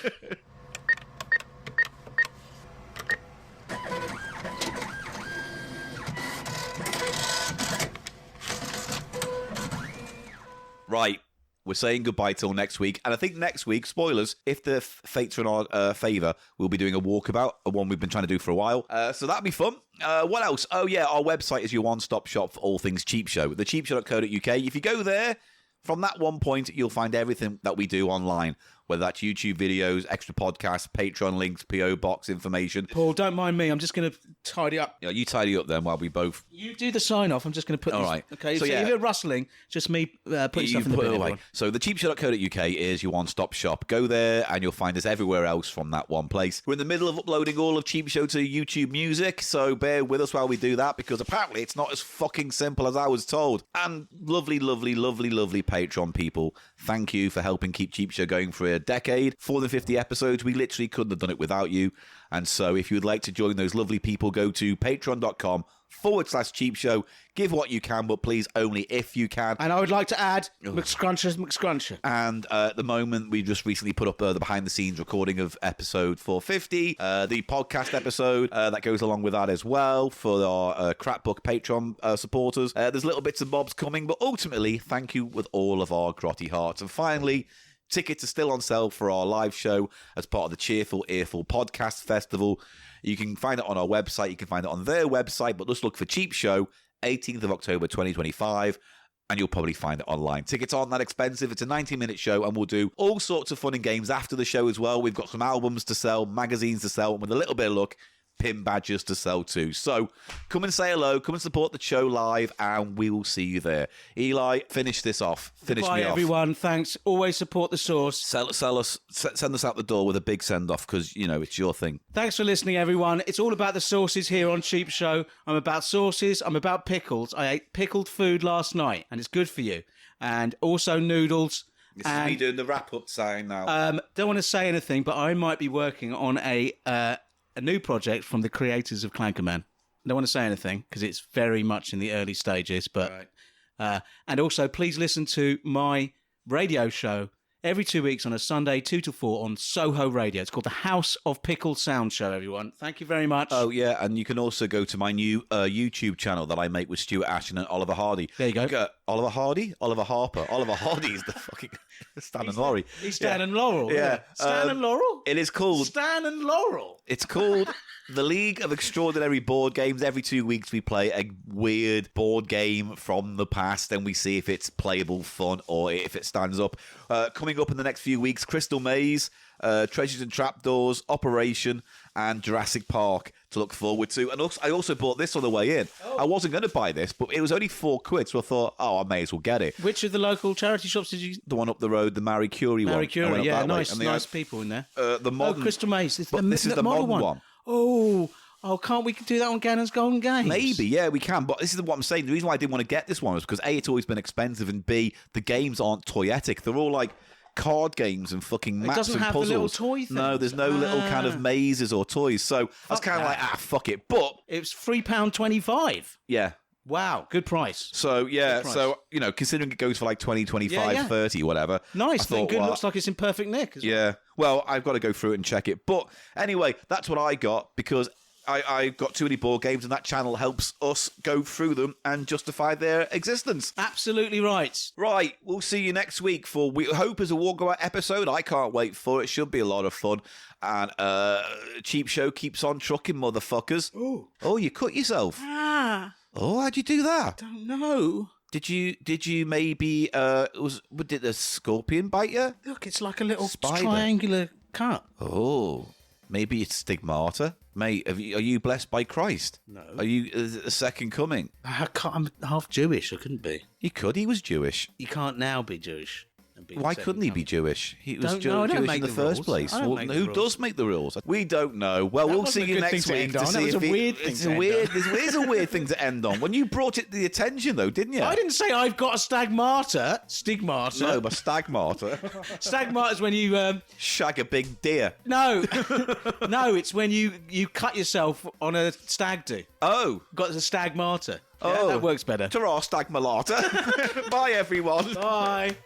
Right, we're saying goodbye till next week. And I think next week, spoilers, if the fates are in our favour, we'll be doing a walkabout, a one we've been trying to do for a while. So that'll be fun. What else? Oh, yeah, our website is your one-stop shop for all things Cheap Show. thecheapshow.co.uk. If you go there, from that one point, you'll find everything that we do online, whether that's YouTube videos, extra podcasts, Patreon links, PO box information. Paul, don't mind me. I'm just going to tidy up. You tidy up then while we both... You do the sign-off. I'm just going to put All this... right. Okay, so if you're rustling, just me putting stuff in the bin. Away. So thecheapshow.co.uk is your one-stop shop. Go there and you'll find us everywhere else from that one place. We're in the middle of uploading all of Cheap Show to YouTube Music, so bear with us while we do that, because apparently it's not as fucking simple as I was told. And lovely, lovely, lovely, lovely Patreon people, thank you for helping keep Cheap Show going for a decade. 450 episodes. We literally couldn't have done it without you. And so if you would like to join those lovely people, go to patreon.com/Cheap Show. Give what you can, but please only if you can. And I would like to add McScruncher. And at the moment, we just recently put up the behind-the-scenes recording of episode 450, the podcast episode that goes along with that as well for our Crapbook Patreon supporters. There's little bits and bobs coming, but ultimately, thank you with all of our grotty hearts. And finally, tickets are still on sale for our live show as part of the Cheerful, Earful podcast festival. You can find it on our website. You can find it on their website, but just look for Cheap Show, 18th of October 2025, and you'll probably find it online. Tickets aren't that expensive. It's a 90-minute show, and we'll do all sorts of fun and games after the show as well. We've got some albums to sell, magazines to sell, and with a little bit of luck, pin badges to sell too. So come and say hello, come and support the show live, and we will see you there. Eli, finish this off. Finish me off. Bye, everyone. Thanks. Always support the source. Send us out the door with a big send-off, because, it's your thing. Thanks for listening, everyone. It's all about the sauces here on Cheap Show. I'm about sauces. I'm about pickles. I ate pickled food last night, and it's good for you. And also noodles. This is me doing the wrap-up sign now. Don't want to say anything, but I might be working on a new project from the creators of Clankerman. Don't want to say anything because it's very much in the early stages. But and also, please listen to my radio show every 2 weeks on a Sunday, 2 to 4 on Soho Radio. It's called the House of Pickle Sound Show, everyone. Thank you very much. Oh, yeah, and you can also go to my new YouTube channel that I make with Stuart Ashton and Oliver Hardy. There you go. Oliver Hardy? Oliver Harper. Oliver Hardy is the fucking Stan and Laurie. He's Stan and Laurel. Yeah. Stan and Laurel? It is called... Stan and Laurel. It's called The League of Extraordinary Board Games. Every 2 weeks we play a weird board game from the past and we see if it's playable, fun, or if it stands up. Coming up in the next few weeks, Crystal Maze, Treasures and Trapdoors, Operation, and Jurassic Park to look forward to. And also, I also bought this on the way in. I wasn't going to buy this, but it was only £4, so I thought, I may as well get it. Which of the local charity shops did you... The one up the road, the Marie Curie one. Marie Curie, yeah, nice people in there. The modern... Crystal Maze. This is the modern one. Oh, can't we do that on Gannon's Golden Games? Maybe, yeah, we can. But this is what I'm saying. The reason why I didn't want to get this one was because A, it's always been expensive, and B, the games aren't toyetic. They're all like card games and fucking maps and puzzles. It doesn't have the little toy things. No, there's no little kind of mazes or toys. So I was kind of like, fuck it. But it's £3.25. Yeah. Wow, good price. So, yeah, so, considering it goes for like 20, 25, 30, whatever. Nice, good. Looks like it's in perfect nick. Well, I've got to go through it and check it. But anyway, that's what I got because I got too many board games and that channel helps us go through them and justify their existence. Absolutely right. Right, we'll see you next week for, we hope, is a walkabout episode. I can't wait for it. It should be a lot of fun. And Cheap Show keeps on trucking, motherfuckers. Ooh. Oh, you cut yourself. Ah. Oh, how'd you do that? Don't know. Did you maybe did the scorpion bite you? Look, it's like a little Spider. triangular cut. Oh, maybe it's stigmata, mate. Are you blessed by Christ? No. Are you a second coming? I'm half Jewish. I couldn't be. He was Jewish. You can't now be Jewish. Why couldn't he be Jewish? He was Jewish in the first place. Who does make the rules? We don't know. Well, we'll see you next week to see if it's a weird thing to end on. When you brought it to the attention, though, didn't you? I didn't say I've got a stigmata. No, but stagmata. Stigmata is when you shag a big deer. No, no, it's when you cut yourself on a stag do. Oh, got a stagmata. Oh, yeah, that works better. Ta-ra, stagmalata. Bye, everyone. Bye.